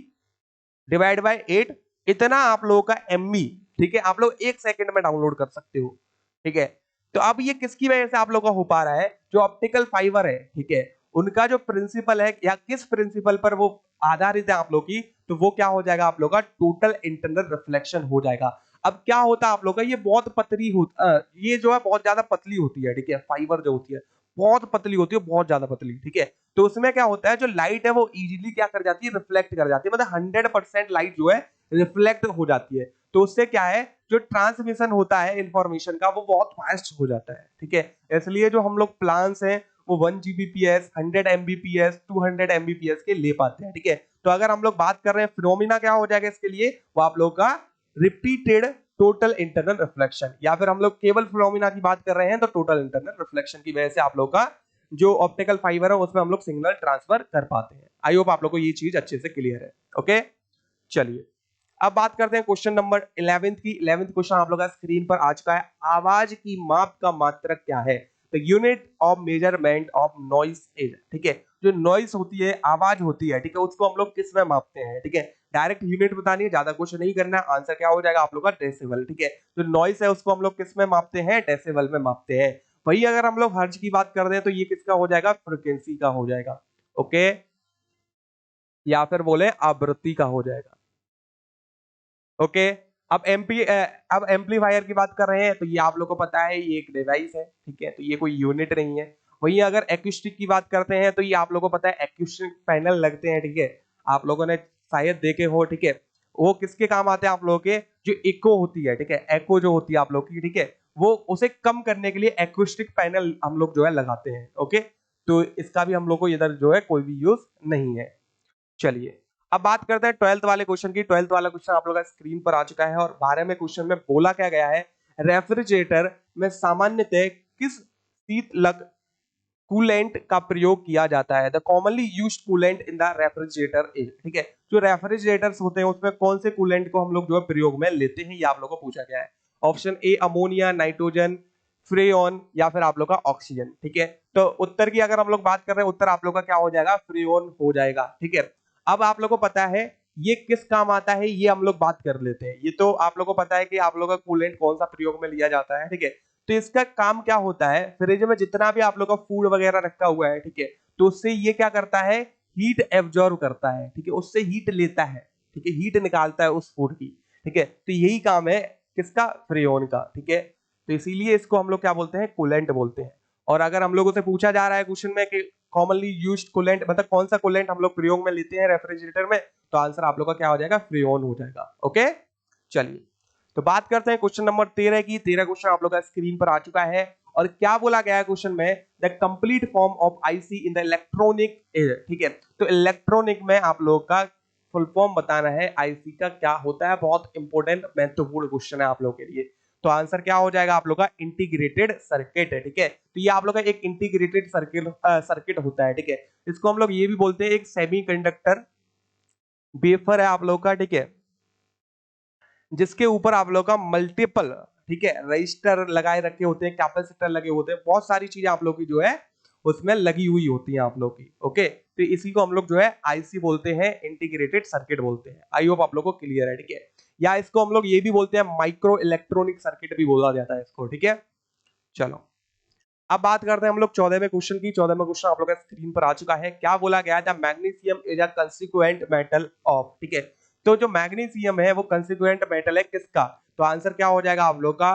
डिवाइड बाय 8, इतना आप लोगों का एमबी, ठीक है, आप लोग 1 सेकंड में डाउनलोड कर सकते हो, ठीक है। तो अब ये किसकी वजह से आप लोगों का हो पा रहा है, जो ऑप्टिकल फाइबर है, ठीक है, उनका जो प्रिंसिपल है या किस प्रिंसिपल पर वो आधारित है आप लोग की, तो वो क्या हो जाएगा आप लोग का, टोटल इंटरनल रिफ्लेक्शन हो जाएगा। अब क्या होता है आप लोग का, ये बहुत पतली ये जो है बहुत ज्यादा पतली होती है, ठीक है, फाइबर जो होती है बहुत पतली होती है, बहुत ज्यादा पतली, ठीक है। तो उसमें क्या होता है, जो लाइट है वो इजीली क्या कर जाती है, रिफ्लेक्ट कर जाती है, मतलब 100% लाइट जो है रिफ्लेक्ट हो जाती है। तो उससे क्या है, जो ट्रांसमिशन होता है इंफॉर्मेशन का वो बहुत फास्ट हो जाता है, ठीक है। इसलिए जो हम लोग प्लान्स हैं वो 1 जीबीपीएस, 100 एमबीपीएस, 200 एमबीपीएस के ले पाते हैं, ठीक है। तो अगर हम लोग बात कर रहे हैं फिनोमिना क्या हो जाएगा इसके लिए, वो आप लोग का रिपीटेड टोटल इंटरनल रिफ्लेक्शन, या फिर हम लोग केवल फिनोमिना की बात कर रहे हैं तो टोटल इंटरनल रिफ्लेक्शन की वजह से आप लोग का जो ऑप्टिकल फाइबर है उसमें हम लोग सिग्नल ट्रांसफर कर पाते हैं। आई होप आप लोग को ये चीज अच्छे से क्लियर है। ओके, चलिए अब बात करते हैं क्वेश्चन नंबर 11 की। 11th क्वेश्चन आप लोग का स्क्रीन पर आ चुका है। आवाज की माप का मात्रक क्या है? तो unit of measurement of noise is, ठीक है, जो नॉइस होती है, आवाज होती है, ठीक है, उसको हम लोग किस में मापते हैं, ठीक है, डायरेक्ट यूनिट बतानी है, ज्यादा कुछ नहीं करना है। आंसर क्या हो जाएगा आप लोग का, डेसिबल, ठीक है। जो नॉइस है उसको हम लोग किस में मापते हैं, डेसिबल में मापते हैं। वही अगर हम लोग हर्ट्ज की बात कर रहे हैं तो ये किसका हो जाएगा, फ्रीक्वेंसी का हो जाएगा, ओके, या फिर बोले आवृत्ति का हो जाएगा, ओके। अब एम्पलीफायर की बात कर रहे हैं तो ये आप लोग को पता है ये एक डिवाइस है, ठीक है, तो ये कोई यूनिट नहीं है। वहीं अगर एक्यूस्टिक की बात करते हैं तो ये आप लोगों को पता है एक्यूस्टिक पैनल लगते हैं, ठीक है, आप लोगों ने शायद देखे हो, ठीक है, वो किसके काम आते हैं आप लोगों के, जो इको होती है, ठीक है, एको जो होती है आप लोग की, ठीक है, वो उसे कम करने के लिए एक्यूस्टिक पैनल हम लोग जो है लगाते हैं, ओके। तो इसका भी हम लोग को इधर जो है कोई भी यूज नहीं है। चलिए अब बात करते हैं 12th वाले क्वेश्चन की। 12th वाला क्वेश्चन आप लोग का स्क्रीन पर आ चुका है और 12वें क्वेश्चन में बोला क्या गया है, रेफ्रिजरेटर में सामान्यतः किस शीतलक कूलेंट का प्रयोग किया जाता है? The commonly used coolant in the refrigerator is, ठीक है, जो रेफ्रिजरेटर्स होते हैं उसमें कौन से कूलेंट को हम लोग जो है प्रयोग में लेते हैं, ये आप लोगों को पूछा गया है। ऑप्शन ए अमोनिया, नाइट्रोजन, फ्रेऑन या फिर आप लोग का ऑक्सीजन। ठीक है, तो उत्तर की अगर हम लोग बात कर रहे हैं, उत्तर आप लोग का क्या हो जाएगा, फ्रेऑन हो जाएगा। ठीक है, अब आप लोग को पता है ये किस काम आता है, ये हम लोग बात कर लेते हैं। ये तो आप लोग को पता है कि आप लोग का कूलेंट कौन सा प्रयोग में लिया जाता है। ठीक है, तो इसका काम क्या होता है, फ्रिज में जितना भी आप लोग का फूड वगैरह रखा हुआ है, ठीक है, तो उससे ये क्या करता है, हीट एब्जॉर्ब करता है। ठीक है, उससे हीट लेता है। ठीक है, हीट निकालता है उस फूड की। ठीक है, तो यही काम है किसका, फ्रेऑन का। ठीक है, तो इसीलिए इसको हम लोग क्या बोलते हैं, कूलेंट बोलते हैं। और अगर हम लोगों से पूछा जा रहा है क्वेश्चन में कि कॉमनली यूज्ड कूलेंट मतलब कौन सा कूलेंट हम लोग प्रयोग में लेते हैं रेफ्रिजरेटर में, तो आंसर आप लोग का क्या हो जाएगा, फ्रेऑन हो जाएगा। ओके, चलिए तो बात करते हैं क्वेश्चन नंबर 13 की। 13 क्वेश्चन आप लोग का स्क्रीन पर आ चुका है और क्या बोला गया है क्वेश्चन में, the complete form of IC in the electronic. ठीक है, तो इलेक्ट्रॉनिक में आप लोग का फुल फॉर्म बताना है आईसी का क्या होता है। बहुत इंपॉर्टेंट महत्वपूर्ण क्वेश्चन है आप लोग के लिए। तो आंसर क्या हो जाएगा आप लोग का, इंटीग्रेटेड सर्किट है। ठीक है, तो ये आप लोग का एक इंटीग्रेटेड सर्किट होता है। ठीक है, इसको हम लोग ये भी बोलते हैं एक सेमीकंडक्टर वेफर है आप लोग का। ठीक है, जिसके ऊपर आप लोग का मल्टीपल, ठीक है, रजिस्टर लगाए रखे होते हैं, कैपेसिटर लगे होते हैं, बहुत सारी चीजें आप लोग की जो है उसमें लगी हुई होती हैं आप लोग की। ओके, तो इसी को हम लोग जो है आईसी बोलते हैं, इंटीग्रेटेड सर्किट बोलते हैं। आई होप आप लोग को क्लियर है। ठीक है, या इसको हम लोग ये भी बोलते हैं माइक्रो इलेक्ट्रॉनिक सर्किट भी बोला जाता है इसको। ठीक है, चलो अब बात करते हैं हम लोग 14वें क्वेश्चन की। 14वां क्वेश्चन आप लोग का स्क्रीन पर आ चुका है। क्या बोला गया था, magnesium is a constituent metal of. ठीक है, तो जो मैग्नीशियम है वो कंस्टिट्यूएंट मेटल है किसका, तो आंसर क्या हो जाएगा आप लोग का,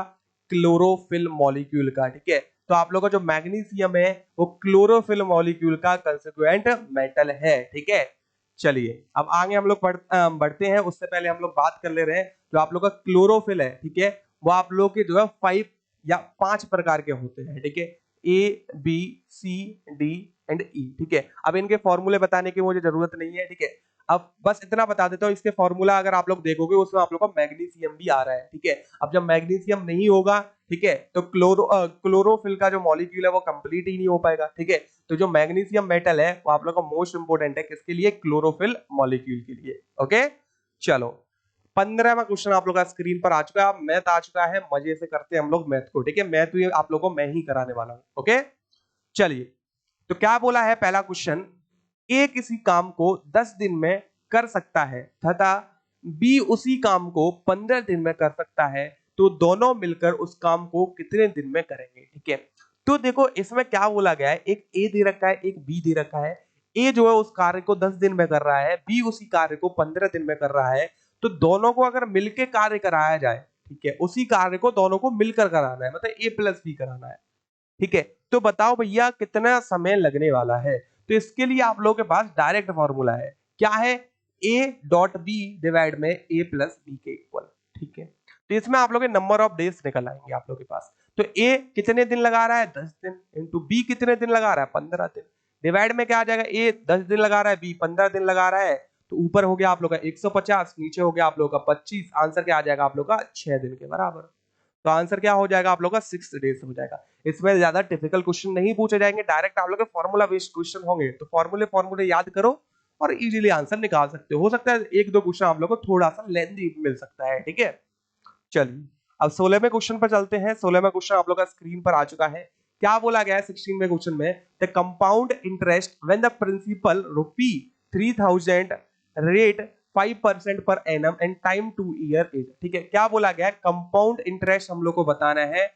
क्लोरोफिल मॉलिक्यूल का। ठीक है, तो आप लोग का जो मैग्नीशियम है वो क्लोरोफिल मॉलिक्यूल का कंस्टिट्यूएंट मेटल है। ठीक है, चलिए अब आगे हम लोग बढ़ते हैं। उससे पहले हम लोग बात कर ले रहे हैं जो आप लोग का क्लोरोफिल है। ठीक है, वो आप लोग के जो है 5 या 5 प्रकार के होते हैं। ठीक है, A B C D and E. ठीक है, अब इनके फॉर्मूले बताने की मुझे जरूरत नहीं है। ठीक है, अब बस इतना बता देता हूँ, इसके फॉर्मूला अगर आप लोग देखोगे उसमें आप लोग का मैग्नीशियम भी आ रहा है। ठीक है, अब जब मैग्नीशियम नहीं होगा, ठीक है, तो क्लोरोफिल का जो मॉलिक्यूल है वो कंप्लीट ही नहीं हो पाएगा। ठीक है, तो जो मैग्नीशियम मेटल है वो आप लोग का मोस्ट इंपोर्टेंट है किसके लिए, क्लोरोफिल मॉलिक्यूल के लिए। ओके, चलो 15वां क्वेश्चन आप लोग का स्क्रीन पर आ चुका है। मैथ आ चुका है, मजे से करते हैं हम लोग मैथ को। ठीक है, मैथ ये आप लोगों को मैं ही कराने वाला हूं। ओके, चलिए तो क्या बोला है पहला क्वेश्चन, ए किसी काम को 10 दिन में कर सकता है तथा बी उसी काम को 15 दिन में कर सकता है, तो दोनों मिलकर उस काम को कितने दिन में करेंगे। ठीक है, तो देखो इसमें क्या बोला गया है, एक ए दे रखा है, एक बी दे रखा है। ए जो है उस कार्य को 10 दिन में कर रहा है, बी उसी कार्य को 15 दिन में कर रहा है, तो दोनों को अगर मिलकर कार्य कराया जाए, ठीक है, उसी कार्य को दोनों को मिलकर कराना है, मतलब ए प्लस बी कराना है। ठीक है, तो बताओ भैया कितना समय लगने वाला है। तो इसके लिए आप लोगों के पास डायरेक्ट फॉर्मूला है, क्या है, ए डॉट बी डिवाइड में ए प्लस बी के इक्वल। ठीक है, तो इसमें आप लोग के नंबर ऑफ डेज निकल आएंगे आप लोग के पास। तो ए कितने दिन लगा रहा है, 10 दिन, इंटू बी कितने दिन लगा रहा है, 15 दिन, डिवाइड में क्या आ जाएगा, ए 10 दिन लगा रहा है, बी 15 दिन लगा रहा है, तो ऊपर हो गया आप लोग का 150, नीचे हो गया आप लोग का 25, आंसर क्या आ जाएगा आप लोग का 6 दिन के बराबर। तो आंसर क्या हो जाएगा आप लोग का 6 डेज हो जाएगा। इसमें ज्यादा टिपिकल क्वेश्चन नहीं पूछे जाएंगे, डायरेक्ट आप लोग के फॉर्मूला बेस्ड क्वेश्चन होंगे, तो फॉर्मूले याद करो और इजीली आंसर निकाल सकते हो सकता है एक दो क्वेश्चन आप लोग को थोड़ा सा लेंथी मिल सकता है। ठीक है, चलिए अब 16वें क्वेश्चन पर चलते हैं। 16वां क्वेश्चन आप लोग का स्क्रीन पर आ चुका है। क्या बोला गया है 16वें क्वेश्चन में, the compound interest when the principal ₹3000 rate 5% पर annum and time 2 year is. ठीक है, क्या बोला गया है, कंपाउंड इंटरेस्ट हम लोग को बताना है,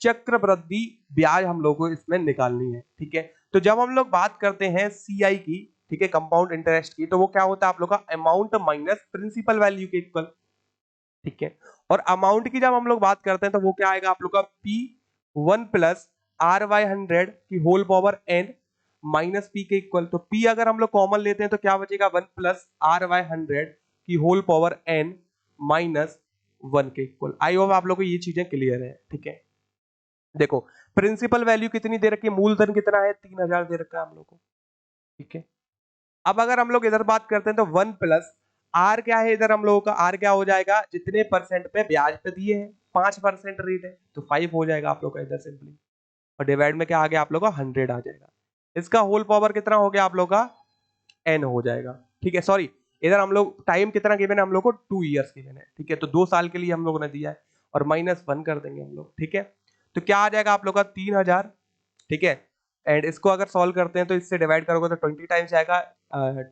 चक्रवृद्धि ब्याज हम लोग को इसमें निकालनी है। ठीक है, तो जब हम लोग बात करते हैं सीआई की, ठीक है, कंपाउंड इंटरेस्ट की, तो वो क्या होता है आप लोग का अमाउंट माइनस प्रिंसिपल वैल्यू के इक्वल। ठीक है, और अमाउंट की जब हम लोग बात करते हैं तो वो क्या आएगा आप लोग का P1 प्लस RY100 की whole power n minus P के इक्वल। तो P अगर हम लोग कॉमन लेते हैं तो क्या बचेगा, 1 प्लस RY100 की होल पावर n माइनस 1 के इक्वल। आई होप आप लोग को ये चीजें क्लियर है। ठीक है, देखो प्रिंसिपल वैल्यू कितनी दे रखी है, मूलधन कितना है, 3000 दे रखा है हम लोग को। ठीक है, अब अगर हम लोग इधर बात करते हैं तो 1 प्लस आर क्या है, इधर हम लोगों का आर क्या हो जाएगा, जितने परसेंट पे ब्याज पे दिए हैं 5% रेट है तो 5 हो जाएगा आप लोग का इधर सिंपली, और डिवाइड में क्या आ गया आप लोग का 100 आ जाएगा। इसका होल पावर कितना हो गया आप लोग का n हो जाएगा। ठीक है, सॉरी इधर हम लोग टाइम कितना गिवन है हम लोग को 2 इयर्स गिवन है। ठीक है, तो 2 साल के लिए हम लोगों ने दिया है, और -1 कर देंगे हम लोग, ठीक है। तो क्या आ जाएगा आप लोग का 3000, ठीक है। एंड इसको अगर सॉल्व करते हैं तो इससे डिवाइड करोगे तो 20 टाइम्स आएगा,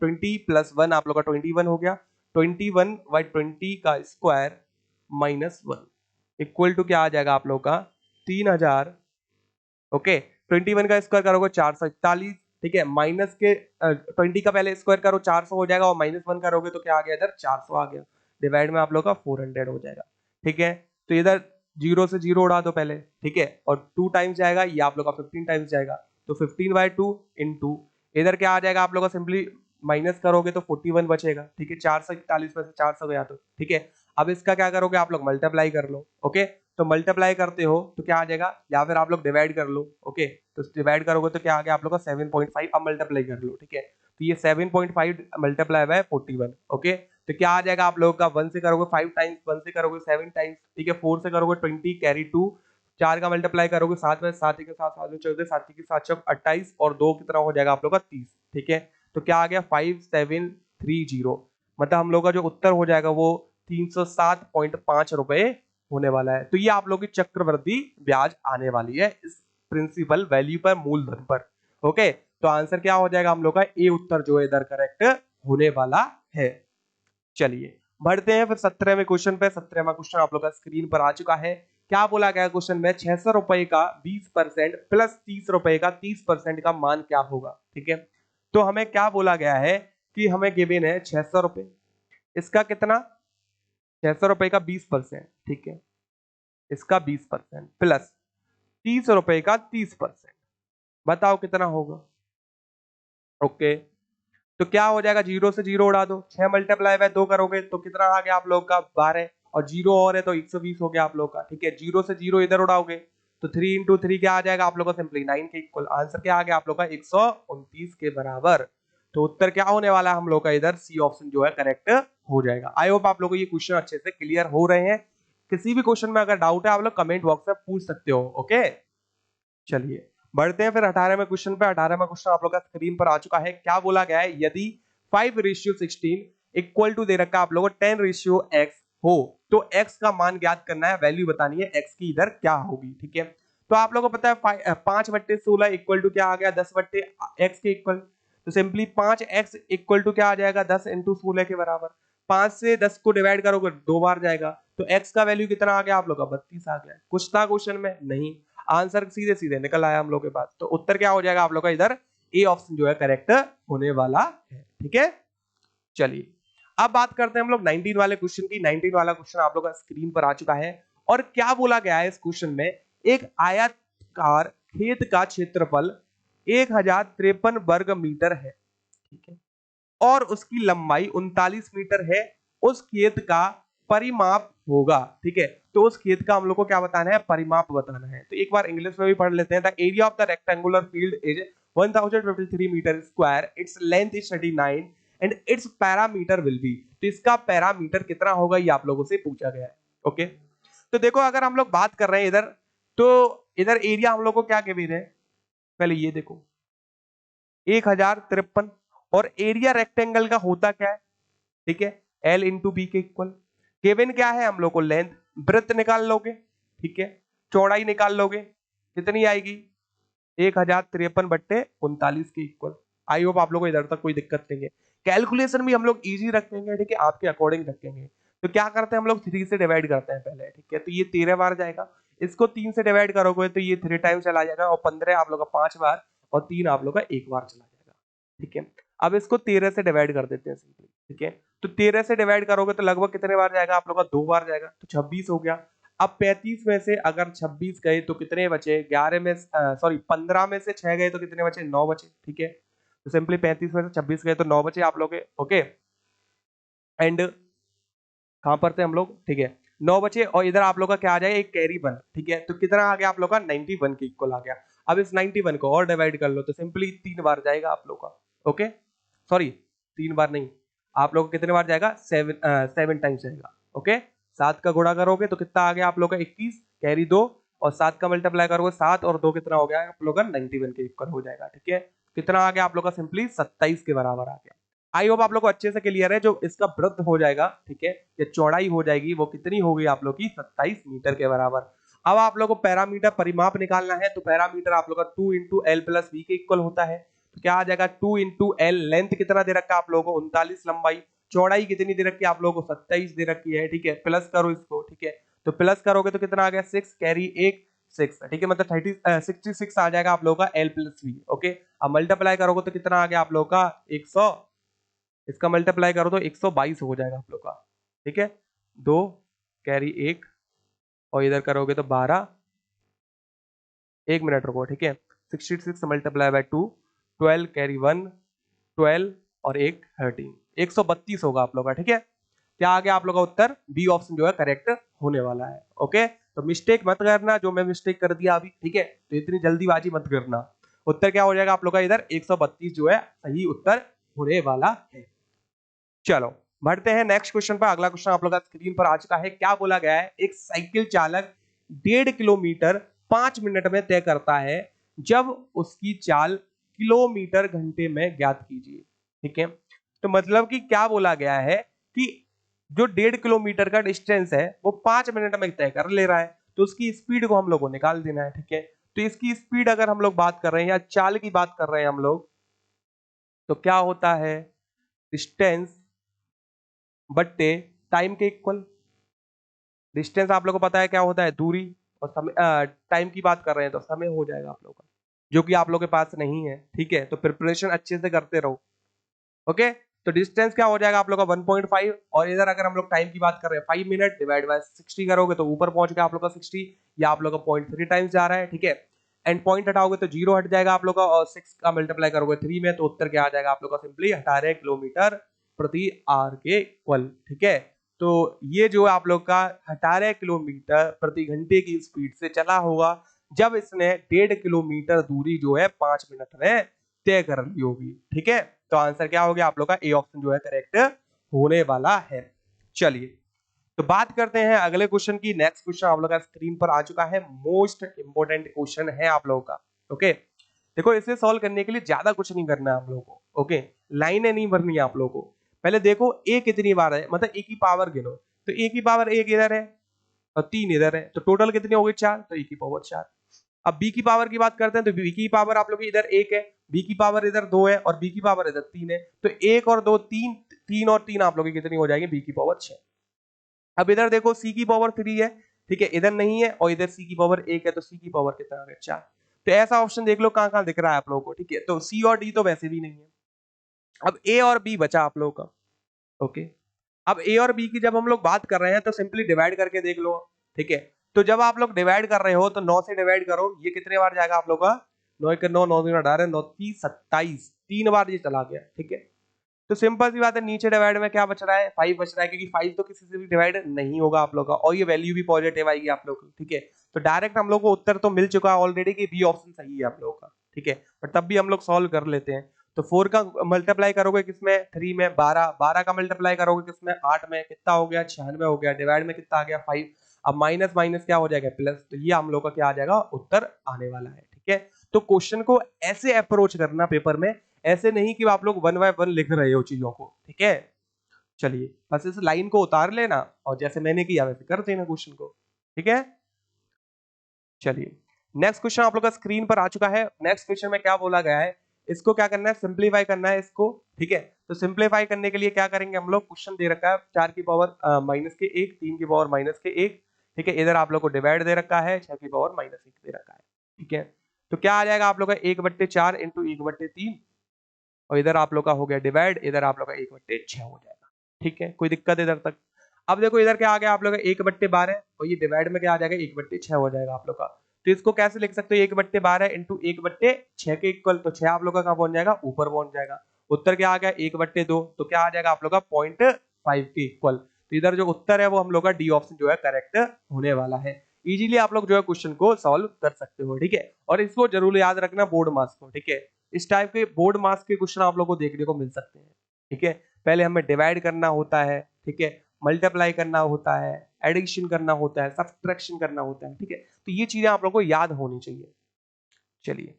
20 + 1 आप लोग का 21 हो गया। 21/20 का स्क्वायर -1 इक्वल टू क्या आ जाएगा आप लोग का 3000, ओके। 21 का स्क्वायर करोगे 441, ठीक है। माइनस के 20 का पहले स्क्वायर करो 400 हो जाएगा, और -1 करोगे तो क्या आ गया इधर 400 आ गया। डिवाइड में आप लोग का 400 हो जाएगा, ठीक है। तो इधर 0 से 0 उड़ा दो पहले, ठीक है। और 2 टाइम्स जाएगा, ये आप लोग का 15 टाइम्स जाएगा, तो 15/2 इंटू इधर क्या आ जाएगा आप लोग का, सिंपली माइनस करोगे तो 41 बचेगा, ठीक है। 441 में से 400 गया तो, ठीक है। अब इसका क्या करोगे आप लोग, मल्टीप्लाई कर लो, ओके। तो मल्टीप्लाई करते हो तो क्या आ जाएगा, या फिर आप लोग डिवाइड कर लो, ओके। तो डिवाइड करोगे तो क्या आ गया आप लोग का 7.5। अब मल्टीप्लाई कर लो, ठीक है। तो ये 7.5 मल्टीप्लाई बाय 41, ओके। तो क्या आ जाएगा आप लोग का, 1 से करोगे 5 टाइम्स, 1 से करोगे 7 टाइम्स, ठीक है। 4 से करोगे 20 कैरी 2, 4 का मल्टीप्लाई करोगे 7 में, 7 के साथ 7 में 14, 7 के साथ 28, और 2 कितना हो जाएगा आप लोग का 30, ठीक है। तो क्या आ गया 5730, मतलब हम लोग का जो उत्तर हो जाएगा वो 307.5 रुपए होने वाला है। तो ये आप लोग की चक्रवृद्धि ब्याज आने वाली है इस प्रिंसिपल वैल्यू पर, मूलधन पर, ओके। तो आंसर क्या हो जाएगा हम लोग का, ए उत्तर जो है इधर करेक्ट होने वाला है। चलिए बढ़ते हैं फिर 17वें क्वेश्चन पे। 17वां क्वेश्चन आप लोग का स्क्रीन पर आ चुका है। क्या बोला गया क्वेश्चन में, 600 रुपए का 20% प्लस 30 रुपए का 30% का मान क्या होगा, ठीक है। तो हमें क्या बोला गया है कि हमें गिवन है 600 रुपए, इसका कितना 600 रुपए का 20%, ठीक है, इसका 20% प्लस 30 रुपए का 30%, बताओ कितना होगा, ओके। तो क्या हो जाएगा, 0 से 0 उड़ा दो, 6 मल्टीप्लाई बाय 2 करोगे तो कितना आ गया आप लोग का 12, और 0 और है तो 120 हो गया आप लोग का, ठीक है। 0 से 0 इधर उड़ाओगे तो 3 × 3 क्या आ जाएगा आप लोग का, सिंपली 9 के इक्वल। आंसर क्या आ गया आप लोग का 129 के बराबर। तो उत्तर क्या होने वाला है हम लोग का, इधर सी ऑप्शन जो है करेक्ट हो जाएगा। आई होप आप लोगों को ये क्वेश्चन अच्छे से क्लियर हो रहे हैं। किसी भी क्वेश्चन में अगर डाउट है आप लोग कमेंट बॉक्स में पूछ सकते हो, ओके। चलिए बढ़ते हैं फिर 18वें क्वेश्चन पे। 18वां क्वेश्चन आप लोग का स्क्रीन पर आ चुका है। क्या बोला गया है, यदि 5:16 इक्वल टू दे रखा आप लोगों को 10:x हो तो x का मान ज्ञात करना है, वैल्यू बतानी है x की इधर क्या होगी, ठीक है। तो आप लोगों को पता है 5/16 इक्वल टू क्या आ गया 10/x के इक्वल। तो सिंपली 5x इक्वल टू क्या आ जाएगा 10 × 16 के बराबर। 5 से 10 को डिवाइड करोगे 2 बार जाएगा, तो x का वैल्यू कितना आ गया आप लोग का 32 आ गया। कुछ था क्वेश्चन में नहीं, आंसर सीधे सीधे निकल आया हम लोग के पास। तो उत्तर क्या हो जाएगा आप लोग का, इधर ए ऑप्शन जो है करेक्ट होने वाला है, ठीक है। चलिए अब बात करते हैं हम लोग 19 वाले क्वेश्चन की। 19 वाला क्वेश्चन आप लोग का स्क्रीन पर आ चुका है। और क्या बोला गया है इस क्वेश्चन में, एक आयताकार खेत का क्षेत्रफल 1053 वर्ग मीटर है, ठीक है, और उसकी लंबाई 39 मीटर है। उस खेत का परिमाप होगा, ठीक है। तो उस खेत का हम लोग को क्या बताना है, परिमाप बताना है। तो एक बार इंग्लिश में भी पढ़ लेते हैं। The area of the rectangular field is 1053 metre square, its length is 39 and its parameter will be. तो इसका पैरामीटर कितना होगा ये आप लोगों से पूछा गया है, ओके। तो देखो अगर हम लोग बात कर रहे हैं इधर, तो इधर एरिया हम लोग को क्या गिवन है, पहले ये देखो 1053, और एरिया रेक्टेंगल का होता क्या है, ठीक है, L इंटू बी के इक्वल। गिवन क्या है हम लोग को, लेंथ, वृत्त निकाल लोगे, ठीक है, चौड़ाई निकाल लोगे, कितनी आएगी 1053/39 के इक्वल। आई होप आप लोग को इधर तक कोई दिक्कत नहीं है। कैलकुलेशन भी हम लोग इजी रखेंगे, ठीक है, आपके अकॉर्डिंग रखेंगे। तो क्या करते हैं हम लोग 3 से डिवाइड करते हैं पहले, ठीक है। तो ये 13 बार जाएगा, इसको 3 से डिवाइड करोगे तो ये 3 टाइम चला जाएगा, और 15 आप लोग का 5 बार, और 3 आप लोग का 1 बार चला जाएगा, ठीक है। अब इसको 13 से डिवाइड कर देते हैं सिंपली, ठीक है। तो 13 से डिवाइड करोगे तो लगभग कितने बार जाएगा आप लोग का, 2 बार जाएगा, तो 26 हो गया। अब 35 में से अगर 26 गए तो कितने बचे, 11 में सॉरी 15 में से 6 गए तो कितने बचे, 9 बचे, ठीक है। तो सिंपली 35 में से 26 गए तो 9 बचे आप लोग के, ओके। एंड कहां पर थे हम लोग, ठीक है, 9 बचे, और इधर आप लोग का क्या आ जाएगा, एक कैरी 1, ठीक है। तो कितना आ गया आप लोग का 91 के इक्वल आ गया। अब इस 91 को और डिवाइड कर लो तो सिंपली 3 बार जाएगा आप लोग का, ओके। सॉरी 3 बार नहीं, आप लोग को कितने बार जाएगा, 7 टाइम्स जाएगा, ओके। 7 का गुणा करोगे तो कितना आ गया आप लोग का 21, कैरी 2, और 7 का मल्टीप्लाई करोगे 7 और 2 कितना हो गया आप लोग का 91 के इक्वल हो जाएगा, ठीक है। कितना आ गया आप लोग का, सिंपली 27 के बराबर आ गया। आई होप आप लोग को अच्छे से क्लियर है। जो इसका वृत्त हो जाएगा, ठीक है, ये चौड़ाई हो जाएगी, वो कितनी होगी आप लोग की 27 मीटर के बराबर। अब आप लोग को पैरामीटर परिमाप निकालना है, तो पैरामीटर आप लोग का 2 इंटू एल प्लस वी के इक्वल होता है। तो क्या आ जाएगा 2 इंटू एल, लेंथ कितना दे रखा है आप लोगों को 39 लंबाई, चौड़ाई कितनी दे रखी है आप लोगों को 27 दे रखी है, ठीक है, प्लस करो इसको, ठीक है, तो प्लस करोगे तो कितना आ गया 6 कैरी 1 6, ठीक है, मतलब 66 आ जाएगा आप लोगों का एल प्लस वी। ओके, अब मल्टीप्लाई करोगे तो कितना आ गया आप लोगों का 100, इसका मल्टीप्लाई करो तो 122 हो जाएगा आप लोग का, ठीक है, 2 कैरी 1 और इधर करोगे तो 12, 1 मिनट रुको, ठीक है, 66 मल्टीप्लाई बाय 2, 12 कैरी 1 12 और 1 13, 132 होगा आप लोग का, ठीक है। क्या आ गया आप लोग का उत्तर, बी ऑप्शन जो है करेक्ट होने वाला है। ओके, तो मिस्टेक मत करना जो मैं मिस्टेक कर दिया अभी, ठीक है, तो इतनी जल्दीबाजी मत करना। उत्तर क्या हो जाएगा आप लोग का इधर 132 जो है सही उत्तर होने वाला है। चलो बढ़ते हैं नेक्स्ट क्वेश्चन पर। अगला क्वेश्चन आप लोग का स्क्रीन पर आ चुका है। क्या बोला गया है, एक साइकिल चालक 1.5 किलोमीटर 5 मिनट में तय करता है, जब उसकी चाल किलोमीटर घंटे में ज्ञात कीजिए, ठीक है। तो मतलब कि क्या बोला गया है कि जो 1.5 किलोमीटर का डिस्टेंस है वो 5 मिनट में तय कर ले रहा है, तो उसकी स्पीड को हम लोग को निकाल देना है, ठीक है। तो इसकी स्पीड अगर हम लोग बात कर रहे हैं या चाल की बात कर रहे हैं हम लोग, तो क्या होता है, डिस्टेंस बट्टे टाइम के इक्वल। डिस्टेंस आप लोगों को पता है क्या होता है, दूरी, और समय, टाइम की बात कर रहे हैं तो समय हो जाएगा आप लोगों का, जो कि आप लोगों के पास नहीं है, ठीक है। तो प्रिपरेशन अच्छे से करते रहो। ओके, तो डिस्टेंस क्या हो जाएगा आप लोग का 1.5, और इधर अगर हम लोग टाइम की बात कर रहे हैं 5 मिनट डिवाइड बाय 60 करोगे तो ऊपर पहुंच गया आप लोग का 60, या आप लोग का 0.3 टाइम्स जा रहा है, ठीक है। एंड पॉइंट हटाओगे तो 0 हट जाएगा आप लोग का, और 6 का मल्टीप्लाई करोगे 3 में तो उत्तर क्या आ जाएगा आप लोग का, सिंपली 18 किलोमीटर प्रति आवर के इक्वल, ठीक है। तो ये जो आप लोग का 18 किलोमीटर प्रति घंटे की स्पीड से चला होगा, जब इसने 1.5 किलोमीटर दूरी जो है 5 मिनट में तय कर ली होगी, ठीक है। तो आंसर क्या हो गया आप लोग का, ए ऑप्शन जो है करेक्ट होने वाला है। चलिए तो बात करते हैं अगले क्वेश्चन की। नेक्स्ट क्वेश्चन आप लोग का स्क्रीन पर आ चुका है, मोस्ट इंपोर्टेंट क्वेश्चन है आप लोगों का। ओके, देखो इसे सॉल्व करने के लिए ज्यादा कुछ नहीं करना है आप लोगों को। ओके, लाइनें नहीं भरनी है आप लोगों को। पहले देखो ए कितनी बार है, मतलब ए की पावर गिनो, तो ए की पावर 1 इधर है और 3 इधर है, तो टोटल कितनी हो गई 4, तो ए की पावर 4। अब बी की पावर की बात करते हैं, तो बी की पावर आप लोग की इधर 1 है, बी की पावर इधर 2 है, और बी की पावर इधर 3 है, तो 1 और 2 3, 3 और 3 आप लोग की कितनी हो जाएगी, बी की पावर 6। अब इधर देखो सी की पावर 3 है, ठीक है, इधर नहीं है, और इधर सी की पावर 1 है, तो सी की पावर कितना आ गया 4। तो ऐसा ऑप्शन देख लो कहां कहां दिख रहा है आप लोगों को, ठीक है। तो सी और डी तो वैसे भी नहीं है। अब ए और बी बचा आप लोगों का। ओके, अब ए और बी की जब हम लोग बात कर रहे हैं तो सिंपली डिवाइड करके देख लो, ठीक है। तो जब आप लोग डिवाइड कर रहे हो तो 9 से डिवाइड करो, ये कितने बार जाएगा आप लोग का, 9 1 9, 9 2 18, 9 3 27, 3 बार ये चला गया, ठीक है। तो सिंपल सी बात है, नीचे डिवाइड में क्या बच रहा है, 5 बच रहा है, क्योंकि 5 तो किसी से भी डिवाइड नहीं होगा आप लोग का, और ये वैल्यू भी पॉजिटिव आएगी आप लोग की, ठीक है। तो डायरेक्ट हम लोग को उत्तर तो मिल चुका है ऑलरेडी कि बी ऑप्शन सही है आप लोगों का, ठीक है। बट तब भी हम लोग सॉल्व कर लेते हैं। तो 4 का मल्टीप्लाई करोगे किसमें, 3 में, 12, 12 का मल्टीप्लाई करोगे किसमें, 8 में, कितना हो गया 96 हो गया, डिवाइड में कितना आ गया 5। अब माइनस माइनस क्या हो जाएगा प्लस, तो ये हम लोग का क्या आ जाएगा, उत्तर आने वाला है, ठीक है। तो क्वेश्चन को ऐसे अप्रोच करना पेपर में, ऐसे नहीं कि आप लोग 1 बाय 1 लिख रहे हो चीजों को, ठीक है। चलिए बस इस लाइन को उतार लेना और जैसे मैंने किया वैसे कर देना क्वेश्चन को, ठीक है। चलिए नेक्स्ट क्वेश्चन आप लोग का स्क्रीन पर आ चुका है। नेक्स्ट क्वेश्चन में क्या बोला गया है, इसको क्या करना है, सिंप्लीफाई करना है इसको, ठीक है। तो सिंप्लीफाई करने के लिए क्या करेंगे हम लोग, क्वेश्चन दे रखा है 4 की पावर माइनस के 1, 3 की पावर माइनस के 1, ठीक है। इधर आप लोग को डिवाइड दे रखा है 6 की पावर माइनस 1 दे रखा है, ठीक है। तो क्या आ जाएगा आप लोग का 1/4 इंटू 1/3, और इधर आप लोग का हो गया डिवाइड, इधर आप लोग का 1/6 हो जाएगा, ठीक है। कोई दिक्कत इधर तक। अब देखो इधर क्या आ गया आप लोग का 1/12, और ये डिवाइड में क्या आ जाएगा 1/6 हो जाएगा आप लोग का। तो इसको कैसे लिख सकते हो, 1/12 इंटू 1/6 के इक्वल, तो 6 आप लोग का कहां पहुंच जाएगा, ऊपर पहुंच जाएगा। उत्तर क्या आ गया 1/2, तो क्या आ जाएगा आप लोग का 0.5 के इक्वल। तो इधर जो उत्तर है वो हम लोग का डी ऑप्शन जो है करेक्ट होने वाला है। इजीली आप लोग जो है क्वेश्चन को सॉल्व कर सकते हो, ठीक है। और इसको जरूर याद रखना बोर्ड मार्क्स को, ठीक है। इस टाइप के बोर्ड मार्क्स के क्वेश्चन आप लोगों को देखने को मिल सकते हैं, ठीक है। पहले हमें डिवाइड करना होता है, ठीक है, मल्टीप्लाई करना होता है, एडिशन करना होता है, सब्ट्रैक्शन करना होता है, ठीक है। तो ये चीजें आप लोगों को याद होनी चाहिए। चलिए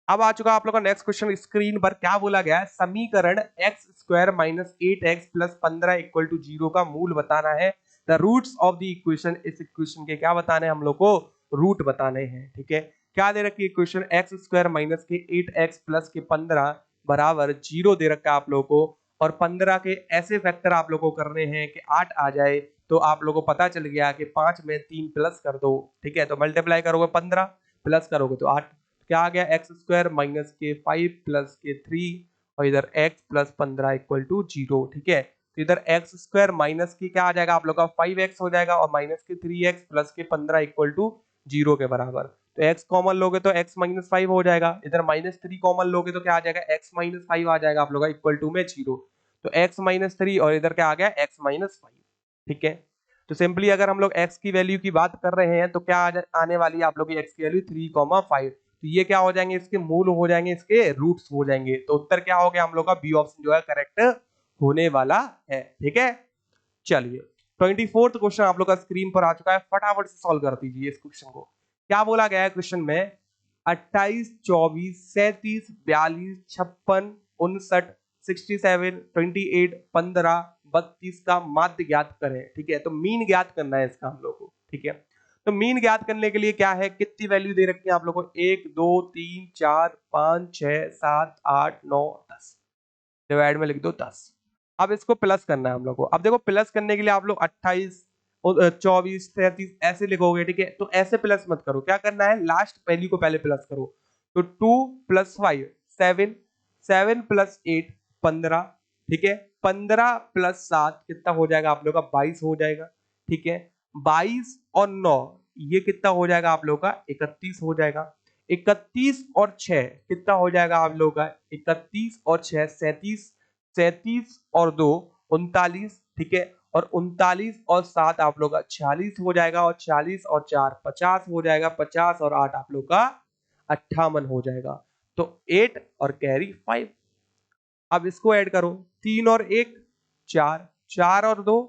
अब आ चुका आप लोग का नेक्स्ट क्वेश्चन स्क्रीन पर। क्या बोला गया है, समीकरण x square minus 8x plus 15 equal to 0 का मूल बताना है। The roots of the equation, इस इक्वेशन के क्या बताने हैं हम लोग को, रूट बताने हैं। ठीक है, क्या दे रखी है इक्वेशन, एक्स स्क्वायर माइनस के 8x प्लस के 15 बराबर 0 दे रखा है आप लोग को, और 15 के ऐसे फैक्टर आप लोग को करने हैं कि 8 आ जाए। तो आप लोग को पता चल गया कि 5 में 3 प्लस कर दो। ठीक है, तो मल्टीप्लाई करोगे 15 प्लस करोगे तो 8, क्या आ गया, एक्स स्क्वायर माइनस के 5 प्लस के 3 और इधर x प्लस 15 इक्वल टू 0। ठीक है, तो इधर एक्स स्क्वायर माइनस की क्या आ जाएगा आप लोग का 5x हो जाएगा, और माइनस के 3x प्लस के 15 इक्वल टू 0 के बराबर। तो x कॉमन लोगे तो x माइनस 5 हो जाएगा, इधर माइनस 3 कॉमन लोगे तो क्या आ जाएगा, x माइनस 5 आ जाएगा आप लोग का इक्वल टू में 0। तो x माइनस 3 और इधर क्या आ गया, x माइनस 5। ठीक है, तो सिंपली अगर हम लोग x की वैल्यू की बात कर रहे हैं तो क्या आने वाली है आप लोग की x की वैल्यू 3,5। तो ये क्या हो जाएंगे, इसके मूल हो जाएंगे, इसके रूट्स हो जाएंगे। तो उत्तर क्या हो गया हम लोग का, बी ऑप्शन जो है करेक्ट होने वाला है। ठीक है, चलिए 24th क्वेश्चन आप लोग का स्क्रीन पर आ चुका है, फटाफट से सॉल्व कर दीजिए इस क्वेश्चन को। क्या बोला गया है क्वेश्चन में, 28, 24, 37, 42, 56, 59, 67, 28, 15, 32 का माध्य ज्ञात करें। ठीक है, तो मीन ज्ञात करना है इसका हम लोग को। ठीक है, तो मीन ज्ञात करने के लिए क्या है, कितनी वैल्यू दे रखी है आप लोग को, 1, 2, 3, 4, 5, 6, 7, 8, 9, 10, डिवाइड में लिख दो 10। अब इसको प्लस करना है हम लोग को। अब देखो प्लस करने के लिए आप लोग 28, 24, 33 ऐसे लिखोगे। ठीक है, तो ऐसे प्लस मत करो, क्या करना है, लास्ट वैल्यू को पहले प्लस करो। तो 2 प्लस 5 7, 7 प्लस 8 15। ठीक है, 15 प्लस 7 कितना हो जाएगा आप लोग का, 22 हो जाएगा। ठीक है, 22 और 9 ये कितना हो जाएगा आप लोग का, 31 हो जाएगा। 31 और 6 कितना हो जाएगा आप लोग का, 31 और 6 37, 37 और 2 39। ठीक है, और 39 और 7 आप लोग का 46 हो जाएगा, और 46 और 4 50 हो जाएगा, 50 और 8 आप लोग का 58 हो जाएगा। तो 8 और कैरी 5। अब इसको ऐड करो, 3 और 1 4, 4 और 2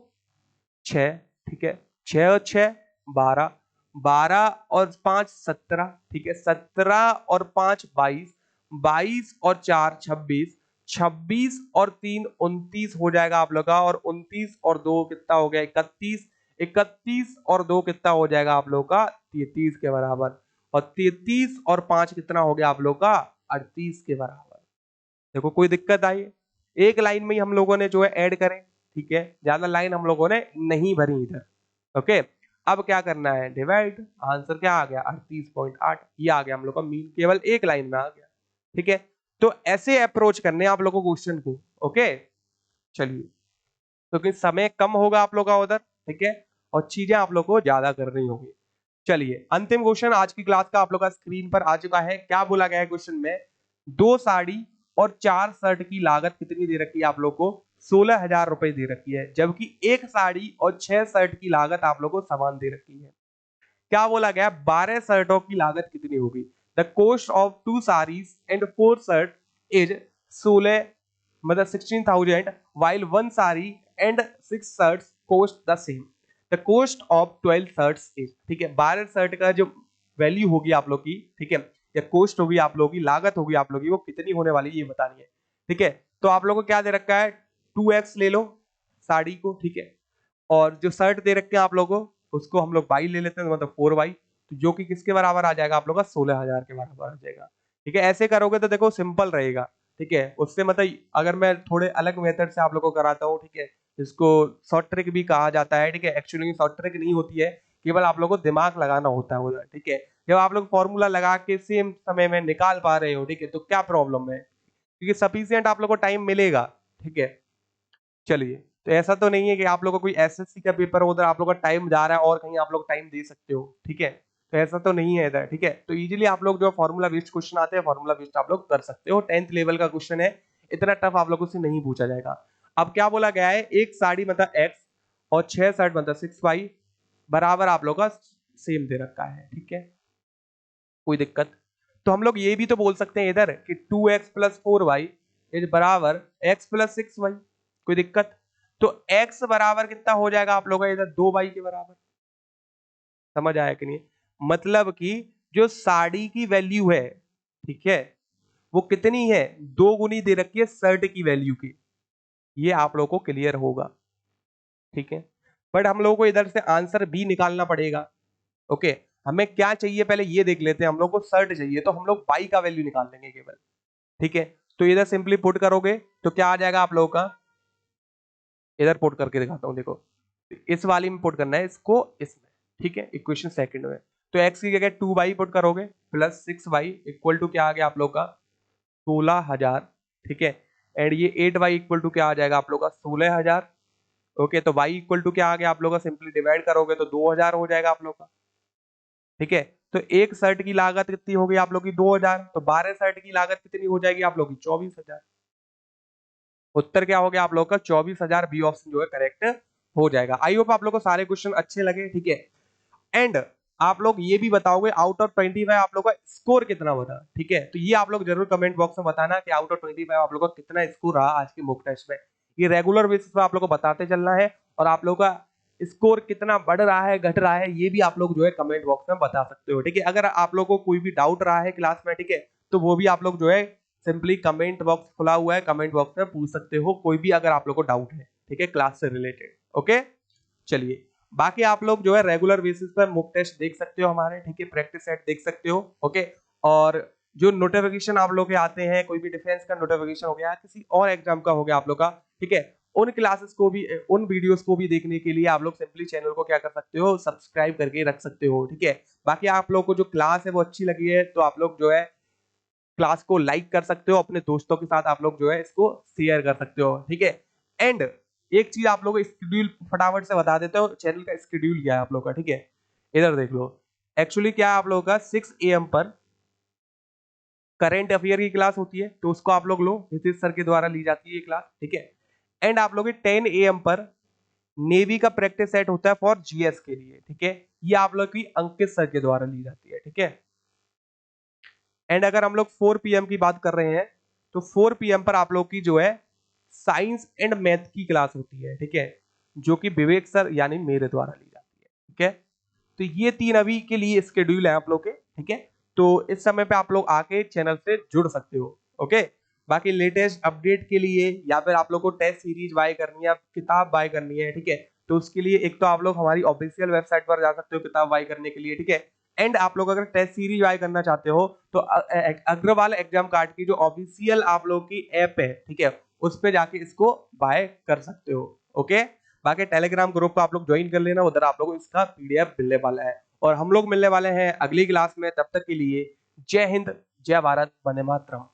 6। ठीक है, 6 और 6 12, 12 और 5 17। ठीक है, 17 और 5 22, 22 और 4 26, 26 और 3 29 हो जाएगा आप लोग का, और 29 और 2 कितना हो गया, 31, 31 और 2 कितना हो जाएगा आप लोग का, 33 के बराबर, और 33 और 5 कितना हो गया आप लोग का, 38 के बराबर। देखो कोई दिक्कत आई, एक लाइन में ही हम लोगों ने जो है ऐड करें। ठीक है, ज्यादा लाइन हम लोगों ने नहीं भरी इधर। ओके, अब क्या करना है, डिवाइड, आंसर क्या आ गया, 38.8। ये आ गया हम लोग का मीन, केवल एक लाइन में आ गया। ठीक है, तो ऐसे अप्रोच करने आप लोगों को क्वेश्चन को। ओके, चलिए, क्योंकि समय कम होगा आप लोग का उधर। ठीक है, और चीजें आप लोग को ज्यादा करनी होगी। चलिए अंतिम क्वेश्चन आज की क्लास का आप लोग का स्क्रीन पर आ चुका है। क्या बोला गया है क्वेश्चन में, 2 साड़ी और 4 शर्ट की लागत कितनी दे रखी है आप लोग को, 16,000 रुपए दे रखी है, जबकि एक साड़ी और 6 शर्ट की लागत आप लोग को समान दे रखी है। क्या बोला गया, 12 शर्टों की लागत कितनी होगी। The cost of 2 saris and 4 shirt is 16, मतलब 16,000, while 1 sari and 6 shirts cost the same. The cost of 12 shirts is, ठीक है, 12 शर्ट का जो वैल्यू होगी आप लोग की, ठीक है, या कॉस्ट होगी आप लोग की, लागत होगी आप लोग की, वो कितनी होने वाली है ये बतानी है। ठीक है, तो आप लोग को क्या दे रखा है, 2x ले लो साड़ी को। ठीक है, और जो शर्ट दे रखे हैं आप लोगों को, उसको हम लोग बाई ले लेते हैं, मतलब 4y, तो जो कि किसके बराबर आ जाएगा आप लोग का, 16,000 के बराबर आ जाएगा। ठीक है, ऐसे करोगे तो देखो सिंपल रहेगा। ठीक है, उससे मतलब अगर मैं थोड़े अलग मेथड से आप लोग को कराता हूँ, ठीक है, इसको शॉर्ट ट्रिक भी कहा जाता है। ठीक है, एक्चुअली शॉर्ट ट्रिक नहीं होती है, केवल आप लोग को दिमाग लगाना होता है उधर। ठीक है, जब आप लोग फॉर्मूला लगा के सेम समय में निकाल पा रहे हो, ठीक है, तो क्या प्रॉब्लम है, क्योंकि सफिशियंट आप लोग को टाइम मिलेगा। ठीक है, चलिए, तो ऐसा तो नहीं है कि आप लोग को कोई एसएससी का पेपर उधर आप लोग का टाइम जा रहा है और कहीं आप लोग टाइम दे सकते हो। ठीक है, तो ऐसा तो नहीं है इधर। ठीक है, तो इजीली आप लोग जो फॉर्मूला बेस्ड क्वेश्चन आते हैं, फॉर्मूला बेस्ड आप लोग कर सकते हो। 10th लेवल का क्वेश्चन है, इतना टफ आप लोगों से नहीं पूछा जाएगा। अब क्या बोला गया है, एक साड़ी मतलब एक्स और 6 शर्ट मतलब 6y बराबर आप लोग का सेम दे रखा है। ठीक है, कोई दिक्कत, तो हम लोग ये भी तो बोल सकते हैं इधर कि 2x प्लस 4y इज बराबर x प्लस 6y। कोई दिक्कत, तो x बराबर कितना हो जाएगा आप लोग का, इधर 2y के बराबर। समझ आया कि नहीं, मतलब कि जो साड़ी की वैल्यू है, ठीक है, वो कितनी है, 2 गुनी दे रखी है सर्ट की वैल्यू की, ये आप लोगों को क्लियर होगा, ठीक है। बट हम लोगों को इधर से आंसर भी निकालना पड़ेगा, ओके। हमें क्या चाहिए पहले ये देख लेते हैं, हम लोग को सर्ट चाहिए तो हम लोग y का वैल्यू निकाल लेंगे केवल, ठीक है। तो इधर सिंपली पुट करोगे तो क्या आ जाएगा आप लोगों का, इधर पुट करके दिखाता हूं, देखो इस वाली में पुट करना है इसको इसमें, ठीक है, इक्वेशन सेकंड में। तो x की जगह 2y पुट करोगे प्लस 6y इक्वल टू क्या आ गया आप लोग का 16,000, ठीक है। एंड ये 8y इक्वल टू क्या आ जाएगा आप लोग का 16,000, ओके। तो y इक्वल टू क्या आ गया आप लोग का, सिंपली डिवाइड करोगे तो 2,000 हो जाएगा आप लोग का, ठीक है। तो एक शर्ट की लागत कितनी होगी आप लोग की 2,000, तो 12 शर्ट की लागत कितनी हो जाएगी आप लोग की 24,000। उत्तर क्या हो गया आप लोग का 24,000, बी ऑप्शन जो है करेक्ट हो जाएगा। आई होप आप लोग को सारे क्वेश्चन अच्छे लगे, ठीक है। एंड आप लोग ये भी बताओगे आउट ऑफ 25 आप लोग का स्कोर कितना बना, ठीक है। तो ये आप लोग जरूर कमेंट बॉक्स में बताना कि आउट ऑफ 25 आप लोग का कितना स्कोर रहा आज के मॉक टेस्ट में। ये रेगुलर बेसिस पे आप लोग को बताते चलना है, और आप लोग का स्कोर कितना बढ़ रहा है घट रहा है ये भी आप लोग जो है कमेंट बॉक्स में बता सकते हो, ठीक है। अगर आप लोग को कोई भी डाउट रहा है क्लास में, ठीक है, तो वो भी आप लोग जो है सिंपली कमेंट बॉक्स खुला हुआ है, कमेंट बॉक्स में पूछ सकते हो कोई भी अगर आप लोग को डाउट है, ठीक है, क्लास से रिलेटेड, ओके। चलिए, बाकी आप लोग जो है रेगुलर बेसिस पर मॉक टेस्ट देख सकते हो हमारे, ठीक है, प्रैक्टिस सेट देख सकते हो, ओके। और जो नोटिफिकेशन आप लोग के आते हैं, कोई भी डिफेंस का नोटिफिकेशन हो गया, किसी और एग्जाम का हो गया आप लोग का, ठीक है, उन क्लासेस को भी, उन वीडियोस को भी देखने के लिए आप लोग सिंपली चैनल को क्या कर सकते हो, सब्सक्राइब करके रख सकते हो, ठीक है। बाकी आप लोग को जो क्लास है वो अच्छी लगी है तो आप लोग जो है क्लास को लाइक कर सकते हो, अपने दोस्तों के साथ आप लोग जो है इसको शेयर कर सकते हो, ठीक है। एंड एक चीज आप लोग स्केड्यूल फटाफट से बता देते हो, चैनल का स्केड्यूल क्या है आप लोग का, ठीक है। इधर देख लो, एक्चुअली क्या है आप लोगों का 6 AM पर करंट अफेयर की क्लास होती है, तो उसको आप लोग लो, नीतीश सर के द्वारा ली जाती है ये क्लास, ठीक है। एंड आप लोग 10 AM पर नेवी का प्रैक्टिस सेट होता है फॉर जीएस के लिए, ठीक है, ये आप लोग की अंकित सर के द्वारा ली जाती है, ठीक है। एंड अगर हम लोग 4 PM की बात कर रहे हैं तो 4 PM पर आप लोग की जो है साइंस एंड मैथ की क्लास होती है, ठीक है, जो कि विवेक सर यानी मेरे द्वारा ली जाती है, ठीक है। तो ये 3 अभी के लिए स्केड्यूल है आप लोग के, ठीक है। तो इस समय पे आप लोग आके चैनल से जुड़ सकते हो, ओके। बाकी लेटेस्ट अपडेट के लिए या फिर आप लोग को टेस्ट सीरीज बाय करनी है, किताब बाय करनी है, ठीक है, तो उसके लिए एक तो आप लोग हमारी ऑफिशियल वेबसाइट पर जा सकते हो किताब बाय करने के लिए, ठीक है। एंड आप लोग अगर टेस्ट सीरीज बाय करना चाहते हो तो अग्रवाल एग्जाम कार्ड की जो ऑफिशियल आप लोग की ऐप है, ठीक है, उस पे जाके इसको बाय कर सकते हो, ओके। बाकी टेलीग्राम ग्रुप को आप लोग ज्वाइन कर लेना, उधर आप लोग को इसका PDF मिलने वाला है। और हम लोग मिलने वाले हैं अगली क्लास में, तब तक के लिए जय हिंद, जय भारत, वंदे मातरम।